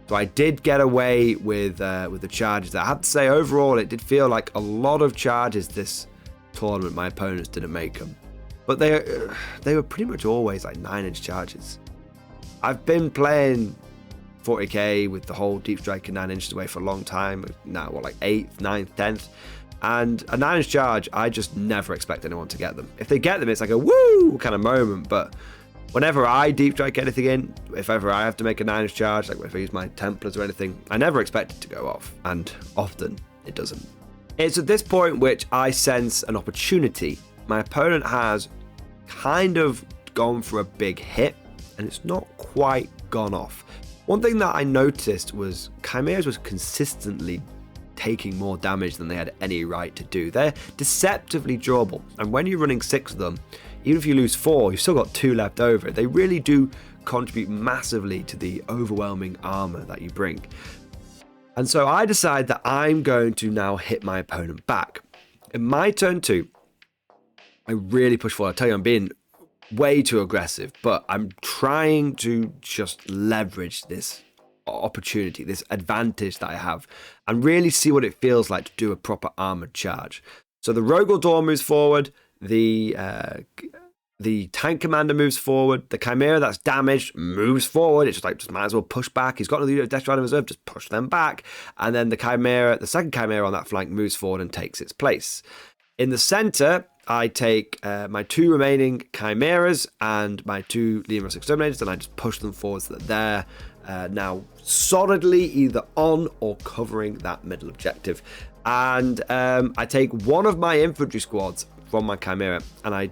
So I did get away with the charges. I have to say, overall, it did feel like a lot of charges this tournament. My opponents didn't make them, but they were pretty much always like 9-inch charges. I've been playing 40k with the whole deep strike and 9 inches away for a long time. Now, what, like 8th, 9th, 10th, and a 9-inch charge, I just never expect anyone to get them. If they get them, it's like a woo kind of moment, but whenever I deep strike anything in, if ever I have to make a 9-inch charge, like if I use my Templars or anything, I never expect it to go off, and often it doesn't. It's at this point which I sense an opportunity. My opponent has kind of gone for a big hit, and it's not quite gone off. One thing that I noticed was Chimeras was consistently taking more damage than they had any right to do. They're deceptively durable, and when you're running 6 of them, even if you lose 4, you've still got 2 left over. They really do contribute massively to the overwhelming armor that you bring. And so I decide that I'm going to now hit my opponent back. In my turn 2, I really push forward. I tell you, I'm being way too aggressive, but I'm trying to just leverage this opportunity, this advantage that I have, and really see what it feels like to do a proper armored charge. So the Rogal Dawn moves forward, the tank commander moves forward, the Chimera that's damaged moves forward. It's just might as well push back. He's got another unit of Death Rider reserve, just push them back, and then the second Chimera on that flank moves forward and takes its place. In the center, I take my 2 remaining Chimeras and my 2 Lemurus Exterminators, and I just push them forward so that they're now solidly either on or covering that middle objective. And I take one of my infantry squads from my Chimera, and I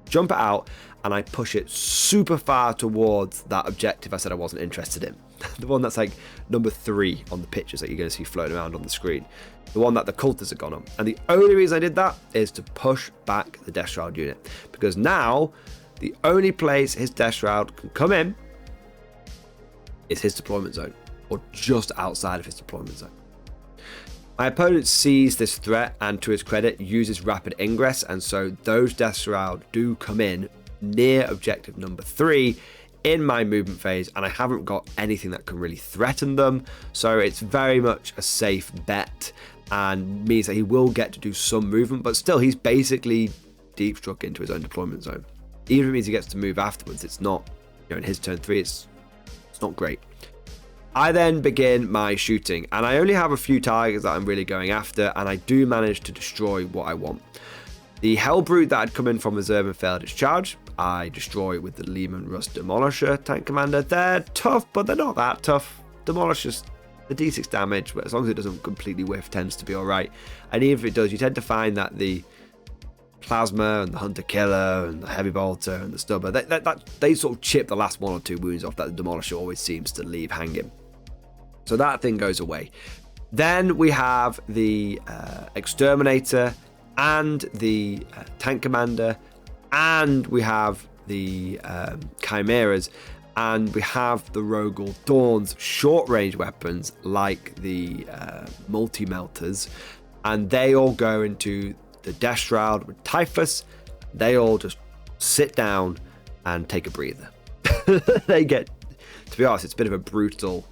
jump it out, and I push it super far towards that objective I said I wasn't interested in. The one that's like number 3 on the pictures that you're going to see floating around on the screen. The one that the cultists have gone on. And the only reason I did that is to push back the Death Shroud unit. Because now, the only place his Death Shroud can come in is his deployment zone. Or just outside of his deployment zone. My opponent sees this threat and, to his credit, uses rapid ingress. And so those Death Shroud do come in near objective number 3 in my movement phase, and I haven't got anything that can really threaten them, so it's very much a safe bet and means that he will get to do some movement, but still he's basically deep struck into his own deployment zone. Even if it means he gets to move afterwards, it's not, in his turn 3, it's not great. I then begin my shooting, and I only have a few targets that I'm really going after, and I do manage to destroy what I want. The Hellbrute that had come in from reserve and failed its charge, I destroy with the Lehman Rust Demolisher tank commander. They're tough, but they're not that tough. Demolishers the d6 damage, but as long as it doesn't completely whiff, tends to be alright. And even if it does, you tend to find that the Plasma and the Hunter Killer and the Heavy Bolter and the Stubber, they sort of chip the last 1 or 2 wounds off that the Demolisher always seems to leave hanging. So that thing goes away. Then we have the Exterminator and the Tank Commander, and we have the Chimeras, and we have the Rogel Dawn's short-range weapons like the Multi-Melters, and they all go into the Death Shroud with Typhus. They all just sit down and take a breather. They get, to be honest, it's a bit of a brutal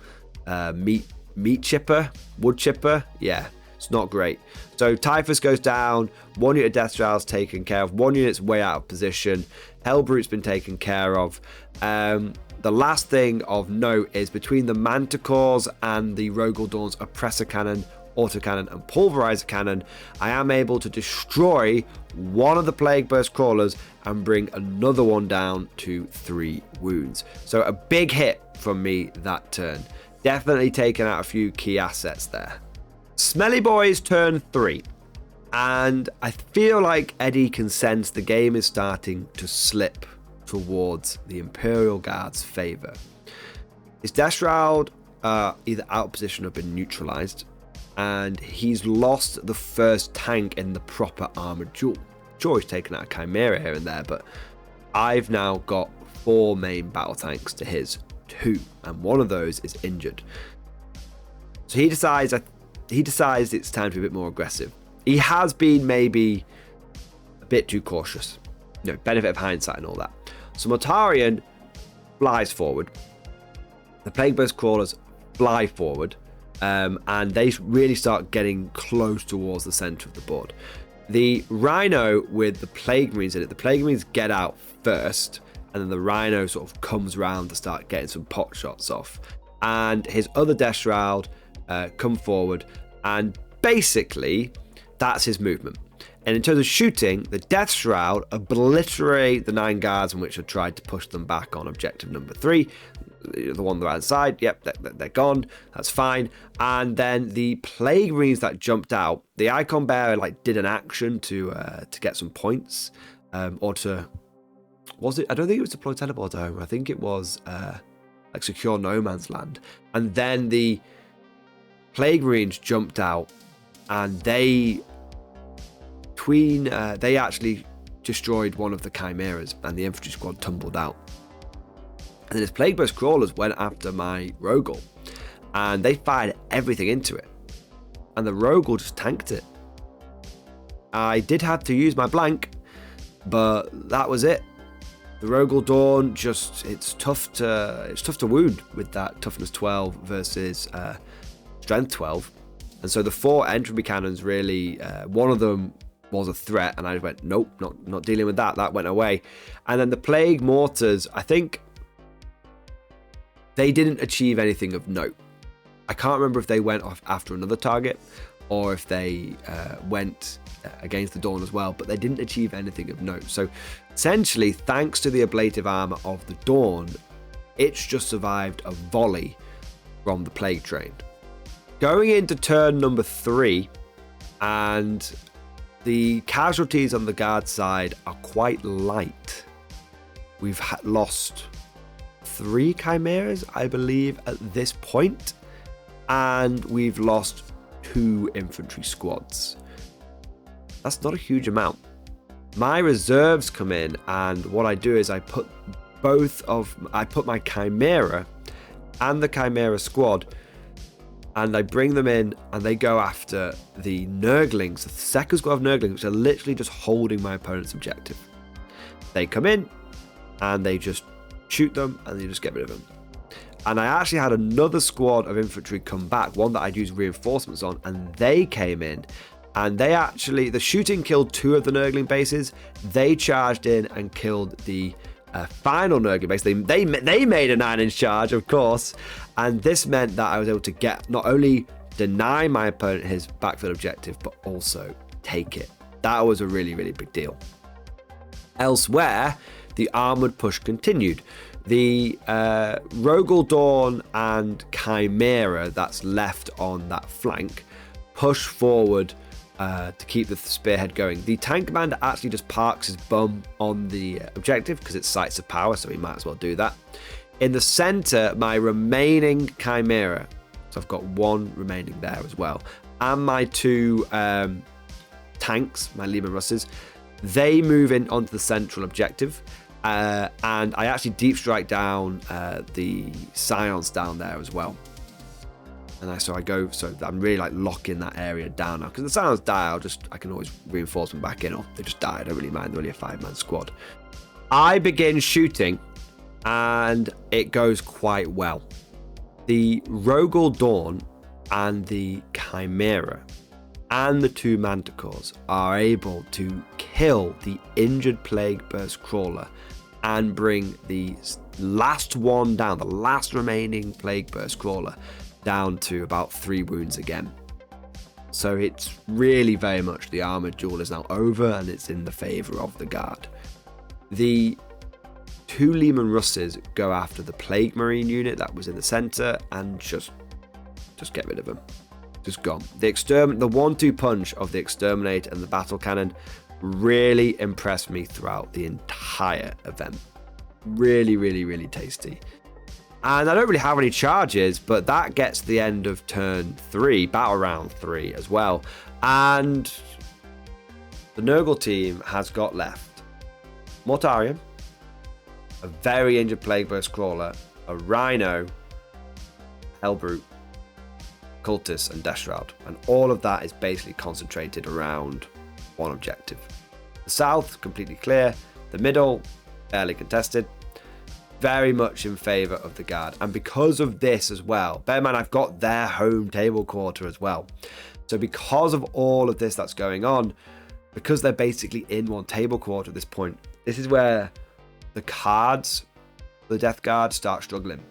meat chipper, wood chipper. Yeah, it's not great. So Typhus goes down, 1 unit of Death Shroud's taken care of, 1 unit's way out of position, Hellbrute's been taken care of. The last thing of note is between the Manticores and the Rogel Dawn's Oppressor Cannon, Autocannon and Pulverizer Cannon, I am able to destroy one of the Plague Burst Crawlers and bring another one down to 3 wounds. So a big hit from me that turn. Definitely taking out a few key assets there. Smelly Boys turn 3. And I feel like Eddie can sense the game is starting to slip towards the Imperial Guard's favour. His Death Shroud either out of position or been neutralised, and he's lost the first tank in the proper armoured duel. Sure, he's taken out a Chimera here and there, but I've now got 4 main battle tanks to his 2, and one of those is injured. So he decides it's time to be a bit more aggressive. He has been maybe a bit too cautious. Benefit of hindsight and all that. So Mortarion flies forward. The Plague Burst Crawlers fly forward. And they really start getting close towards the center of the board. The Rhino with the Plague Marines in it, the Plague Marines get out first, and then the Rhino sort of comes around to start getting some pot shots off. And his other Death Shroud come forward, and basically that's his movement. And in terms of shooting, the Death Shroud obliterate the 9 guards in which had tried to push them back on objective number 3. The one on the right side, yep, they're gone. That's fine. And then the Plague Marines that jumped out, the Icon Bearer did an action to get some points, or to, was it? I don't think it was deploy teleport home. I think it was secure no man's land. And then the Plague Marines jumped out, and they actually destroyed one of the Chimeras, and the infantry squad tumbled out. And then his Plague Burst Crawlers went after my Rogel, and they fired everything into it, and the Rogel just tanked it. I did have to use my blank, but that was it. The Rogel Dawn it's tough to wound with that toughness 12 versus strength 12, and so the 4 entropy cannons really, one of them was a threat, and I just went, nope, not dealing with that. That went away. And then the Plague Mortars, I think they didn't achieve anything of note. I can't remember if they went off after another target or if they went against the Dawn as well, but they didn't achieve anything of note. So essentially, thanks to the ablative armor of the Dawn, it's just survived a volley from the Plague Train. Going into turn number 3, and the casualties on the guard side are quite light. We've lost 3 Chimeras, I believe, at this point, and we've lost 2 infantry squads. That's not a huge amount. My reserves come in, and what I do is I put my Chimera and the Chimera squad, and I bring them in, and they go after the Nurglings, the second squad of Nurglings, which are literally just holding my opponent's objective. They come in, and they just shoot them, and they just get rid of them. And I actually had another squad of infantry come back, one that I'd used reinforcements on, and they came in, and the shooting killed 2 of the Nurgling bases. They charged in and killed the final Nurgling base. They made a 9-inch charge, of course, and this meant that I was able to not only deny my opponent his backfield objective, but also take it. That was a really, really big deal. Elsewhere, the armoured push continued. The Rogel Dawn and Chimera that's left on that flank push forward to keep the spearhead going. The tank commander actually just parks his bum on the objective because it's sites of power, so he might as well do that. In the center, my remaining Chimera, so I've got one remaining there as well, and my two tanks, my Leman Russes, they move in onto the central objective, and I actually deep strike down the Scions down there as well. And so I'm really like locking that area down now, because the Scions die, I can always reinforce them back in, or they just die, I don't really mind, they're only a 5-man squad. I begin shooting, and it goes quite well. The Rogel Dawn and the Chimera and the two Manticores are able to kill the injured Plague Burst Crawler and bring the last one down, the last remaining Plague Burst Crawler, down to about 3 wounds again. So it's really very much the armored duel is now over, and it's in the favor of the Guard. The two Leman Russes go after the Plague Marine unit that was in the center and just get rid of them. Just gone. The 1-2 punch of the Exterminate and the Battle Cannon really impressed me throughout the entire event. Really, really, really tasty. And I don't really have any charges, but that gets to the end of turn 3, battle round 3 as well. And the Nurgle team has got left Mortarion, a very injured Plague Burst Crawler, a Rhino, Hellbrute, Cultist, and Death Shroud. And all of that is basically concentrated around one objective. The south, completely clear. The middle, barely contested. Very much in favour of the Guard. And because of this as well, bear in mind I've got their home table quarter as well. So because of all of this that's going on, because they're basically in one table quarter at this point, this is where the cards, the Death Guard, start struggling.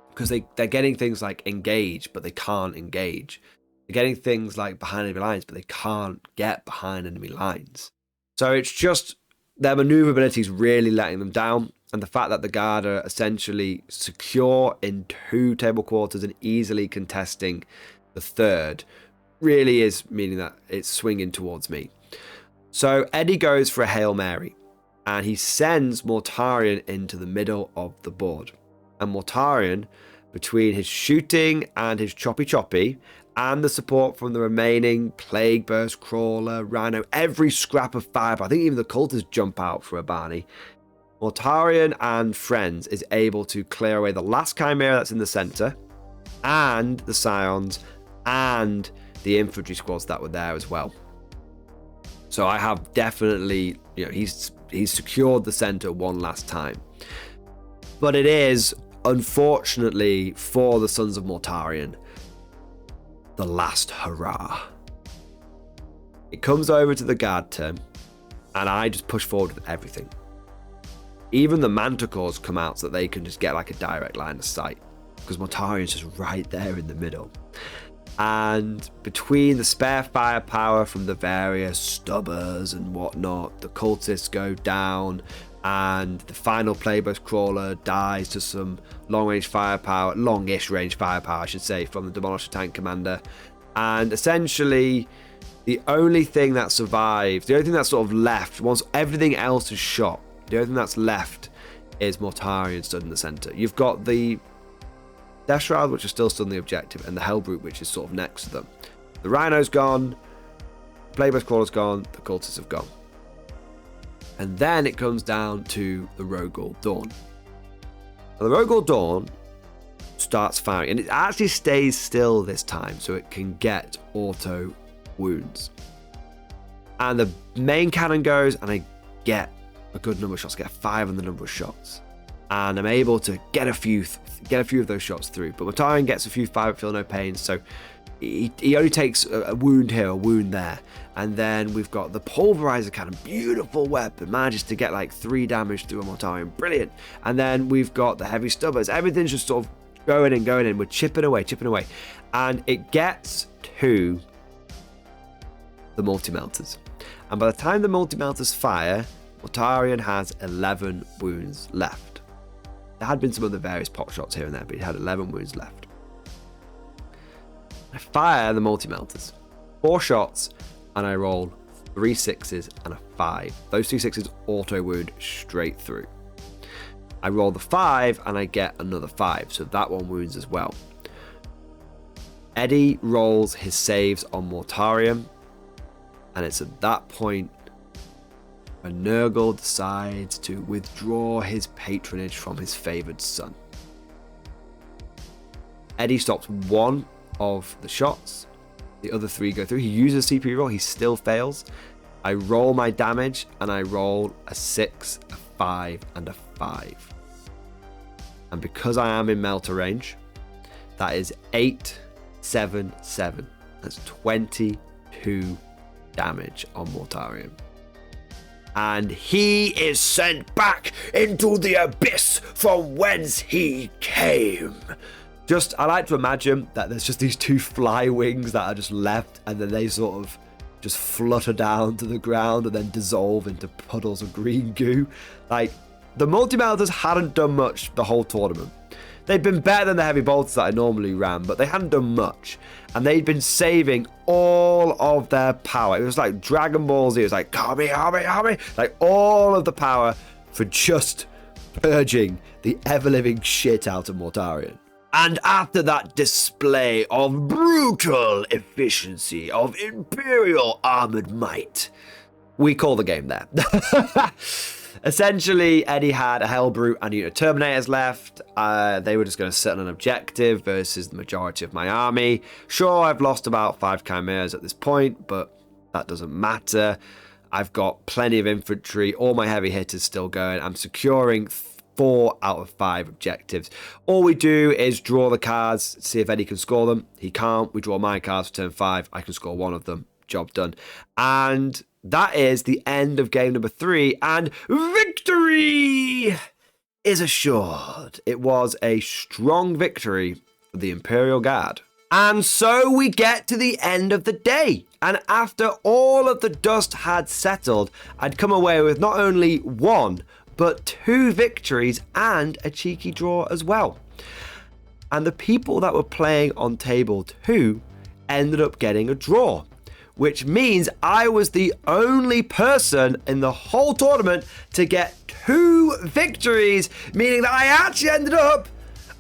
Because they're getting things like engage, but they can't engage. They're getting things like behind enemy lines, but they can't get behind enemy lines. So it's just their maneuverability is really letting them down. And the fact that the Guard are essentially secure in 2 table quarters and easily contesting the 3rd really is meaning that it's swinging towards me. So Eddie goes for a Hail Mary, and he sends Mortarion into the middle of the board. And Mortarion, between his shooting and his choppy and the support from the remaining Plague Burst Crawler, Rhino, every scrap of firepower, I think even the Cultists jump out for a Barney, Mortarion and friends is able to clear away the last Chimera that's in the center, and the Scions, and the infantry squads that were there as well. So I have definitely, he's secured the center one last time. But it is, unfortunately, for the Sons of Mortarion, the last hurrah. It comes over to the Guard turn, and I just push forward with everything. Even the Manticores come out so that they can just get like a direct line of sight, because Mortarion's just right there in the middle. And between the spare firepower from the various stubbers and whatnot, the Cultists go down, and the final Plague Burst Crawler dies to some longish range firepower, I should say, from the Demolisher Tank Commander. And essentially, the only thing that survives, the only thing that's sort of left, once everything else is shot, the only thing that's left is Mortarion stood in the center. You've got the Death Shroud, which is still stood on the objective, and the Hellbrute, which is sort of next to them. The Rhino's gone, Plague Burst Crawler's gone, the Cultists have gone. And then it comes down to the Rogel Dawn. Now, the Rogel Dawn starts firing, and it actually stays still this time, so it can get auto wounds. And the main cannon goes, and I get a good number of shots, get 5 on the number of shots. And I'm able to get a few of those shots through. But Mortarion gets a few 5 feel no pain, so he only takes a wound here, a wound there. And then we've got the Pulverizer Cannon, beautiful weapon, manages to get like 3 damage through a Mortarion, brilliant. And then we've got the Heavy Stubbers, everything's just sort of going in, we're chipping away. And it gets to the Multi-Melters. And by the time the Multi-Melters fire, Mortarion has 11 wounds left. There had been some other various pot shots here and there, but he had 11 wounds left. I fire the multi-melters. 4 shots, and I roll 3 6s and a 5. Those 2 6s auto wound straight through. I roll the 5, and I get another 5, so that one wounds as well. Eddie rolls his saves on Mortarium, and it's at that point when Nurgle decides to withdraw his patronage from his favoured son. Eddie stops 1 of the shots. The other 3 go through. He uses a CP roll. He still fails. I roll my damage, and I roll a 6, a 5, and a 5. And because I am in melter range, that is 8, 7, 7. That's 22 damage on Mortarium. And he is sent back into the abyss from whence he came. I like to imagine that there's just these 2 fly wings that are just left, and then they sort of just flutter down to the ground and then dissolve into puddles of green goo. Like, the multi-melters hadn't done much the whole tournament. They'd been better than the heavy bolters that I normally ran, but they hadn't done much. And they'd been saving all of their power. It was like Dragon Ball Z. It was like, Kami. Like, all of the power for just purging the ever-living shit out of Mortarion. And after that display of brutal efficiency, of Imperial armored might, we call the game there. Essentially, Eddie had a Hellbrute and unit of Terminators left. They were just going to sit on an objective versus the majority of my army. Sure, I've lost about 5 Chimeras at this point, but that doesn't matter. I've got plenty of infantry. All my heavy hitters still going. I'm securing 4 out of 5 objectives. All we do is draw the cards, see if Eddie can score them. He can't. We draw my cards for turn 5. I can score 1 of them. Job done. And that is the end of game number 3, and victory is assured. It was a strong victory for the Imperial Guard. And so we get to the end of the day. And after all of the dust had settled, I'd come away with not only 1, but 2 victories and a cheeky draw as well. And the people that were playing on table 2 ended up getting a draw, which means I was the only person in the whole tournament to get 2 victories, meaning that I actually ended up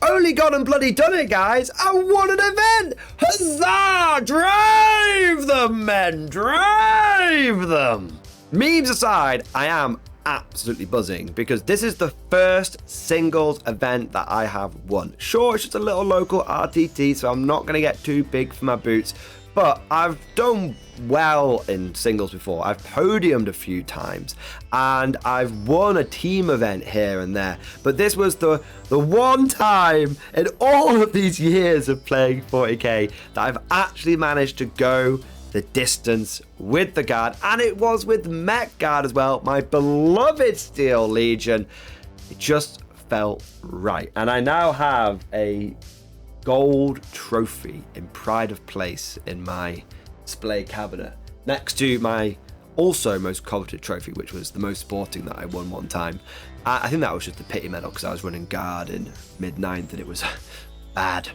only gone and bloody done it, guys. I won an event. Huzzah! Drive them, men. Drive them. Memes aside, I am absolutely buzzing because this is the first singles event that I have won. Sure, it's just a little local RTT, so I'm not going to get too big for my boots, but I've done well in singles before. I've podiumed a few times and I've won a team event here and there, but this was the one time in all of these years of playing 40k that I've actually managed to go the distance with the guard, and it was with Mech Guard as well, my beloved Steel Legion. It just felt right, and I now have a gold trophy in pride of place in my display cabinet next to my also most coveted trophy, which was the most sporting that I won one time. I think that was just the pity medal because I was running guard in mid-9th and it was bad.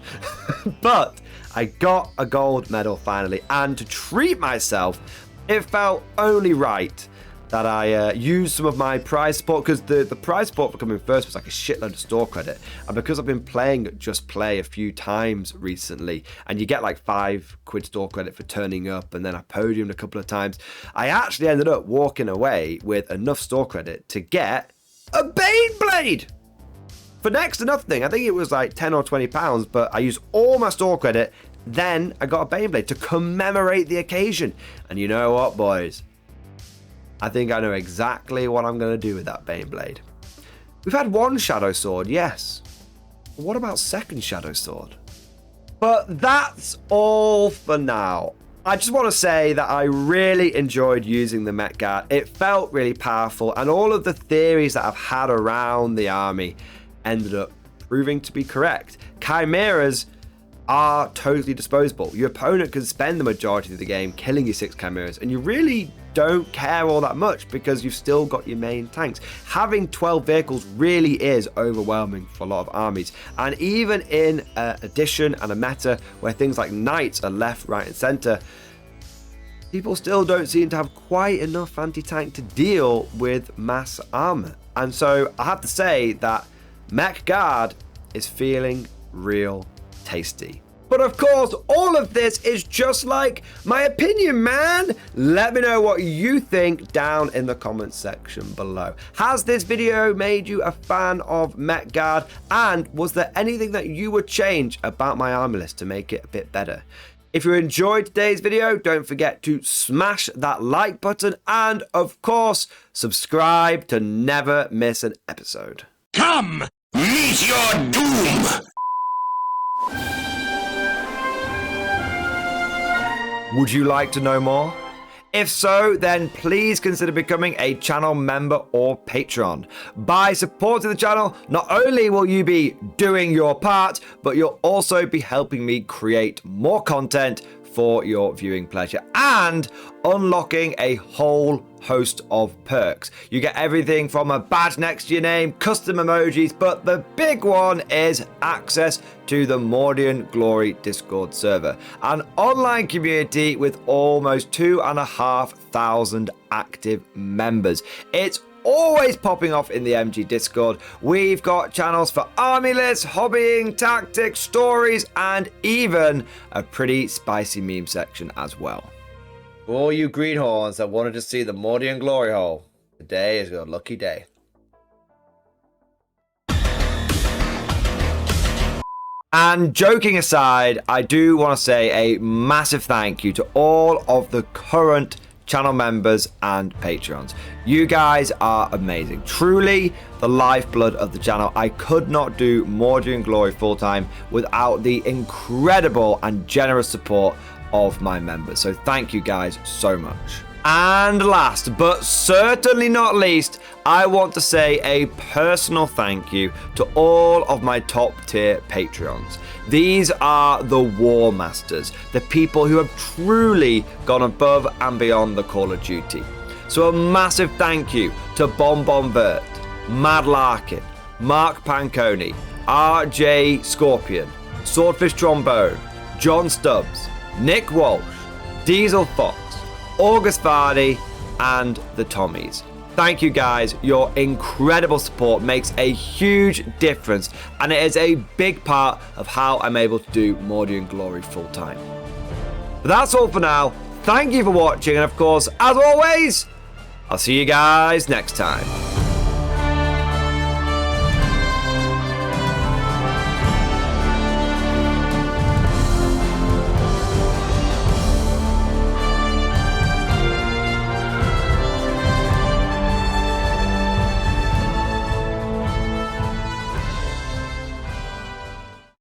But I got a gold medal finally, and to treat myself, it felt only right that I used some of my prize support, because the prize support for coming first was like a shitload of store credit, and because I've been playing Just Play a few times recently, and you get like £5 store credit for turning up, and then I podiumed a couple of times, I actually ended up walking away with enough store credit to get a Baneblade for next to nothing. I think it was like 10 or 20 pounds, but I used all my store credit. Then I got a Baneblade to commemorate the occasion. And you know what, boys? I think I know exactly what I'm going to do with that Baneblade. We've had one Shadow Sword, yes. But what about second Shadow Sword? But that's all for now. I just want to say that I really enjoyed using the Mech Guard. It felt really powerful, and all of the theories that I've had around the army ended up proving to be correct. Chimeras are totally disposable. Your opponent can spend the majority of the game killing your 6 Chimeras, and you really don't care all that much because you've still got your main tanks. Having 12 vehicles really is overwhelming for a lot of armies. And even in an edition and a meta where things like knights are left, right, and center, people still don't seem to have quite enough anti-tank to deal with mass armor. And so I have to say that Mech Guard is feeling real tasty. But of course, all of this is just like my opinion, man. Let me know what you think down in the comments section below. Has this video made you a fan of Mech Guard? And was there anything that you would change about my army list to make it a bit better? If you enjoyed today's video, don't forget to smash that like button and, of course, subscribe to never miss an episode. Come, meet your doom! Would you like to know more? If so, then please consider becoming a channel member or patron. By supporting the channel, not only will you be doing your part, but you'll also be helping me create more content for your viewing pleasure and unlocking a whole host of perks. You get everything from a badge next to your name, custom emojis, but the big one is access to the Mordian Glory Discord server, an online community with almost 2,500 active members. It's always popping off in the MG Discord. We've got channels for army lists, hobbying, tactics, stories, and even a pretty spicy meme section as well. For all you greenhorns that wanted to see the Mordian Glory Hole, today is your lucky day. And joking aside, I do want to say a massive thank you to all of the current channel members and patrons. You guys are amazing. Truly the lifeblood of the channel. I could not do Mordian Glory full-time without the incredible and generous support of my members. So thank you guys so much. And last but certainly not least, I want to say a personal thank you to all of my top tier Patreons. These are the War Masters, the people who have truly gone above and beyond the Call of Duty. So a massive thank you to Bon Bon Vert, Mad Larkin, Mark Panconi, RJ Scorpion, Swordfish Trombone, John Stubbs, Nick Walsh, Diesel Fox, August Vardy, and the Tommies. Thank you guys. Your incredible support makes a huge difference, and it is a big part of how I'm able to do Mordian Glory full time. But that's all for now. Thank you for watching, and of course, as always, I'll see you guys next time.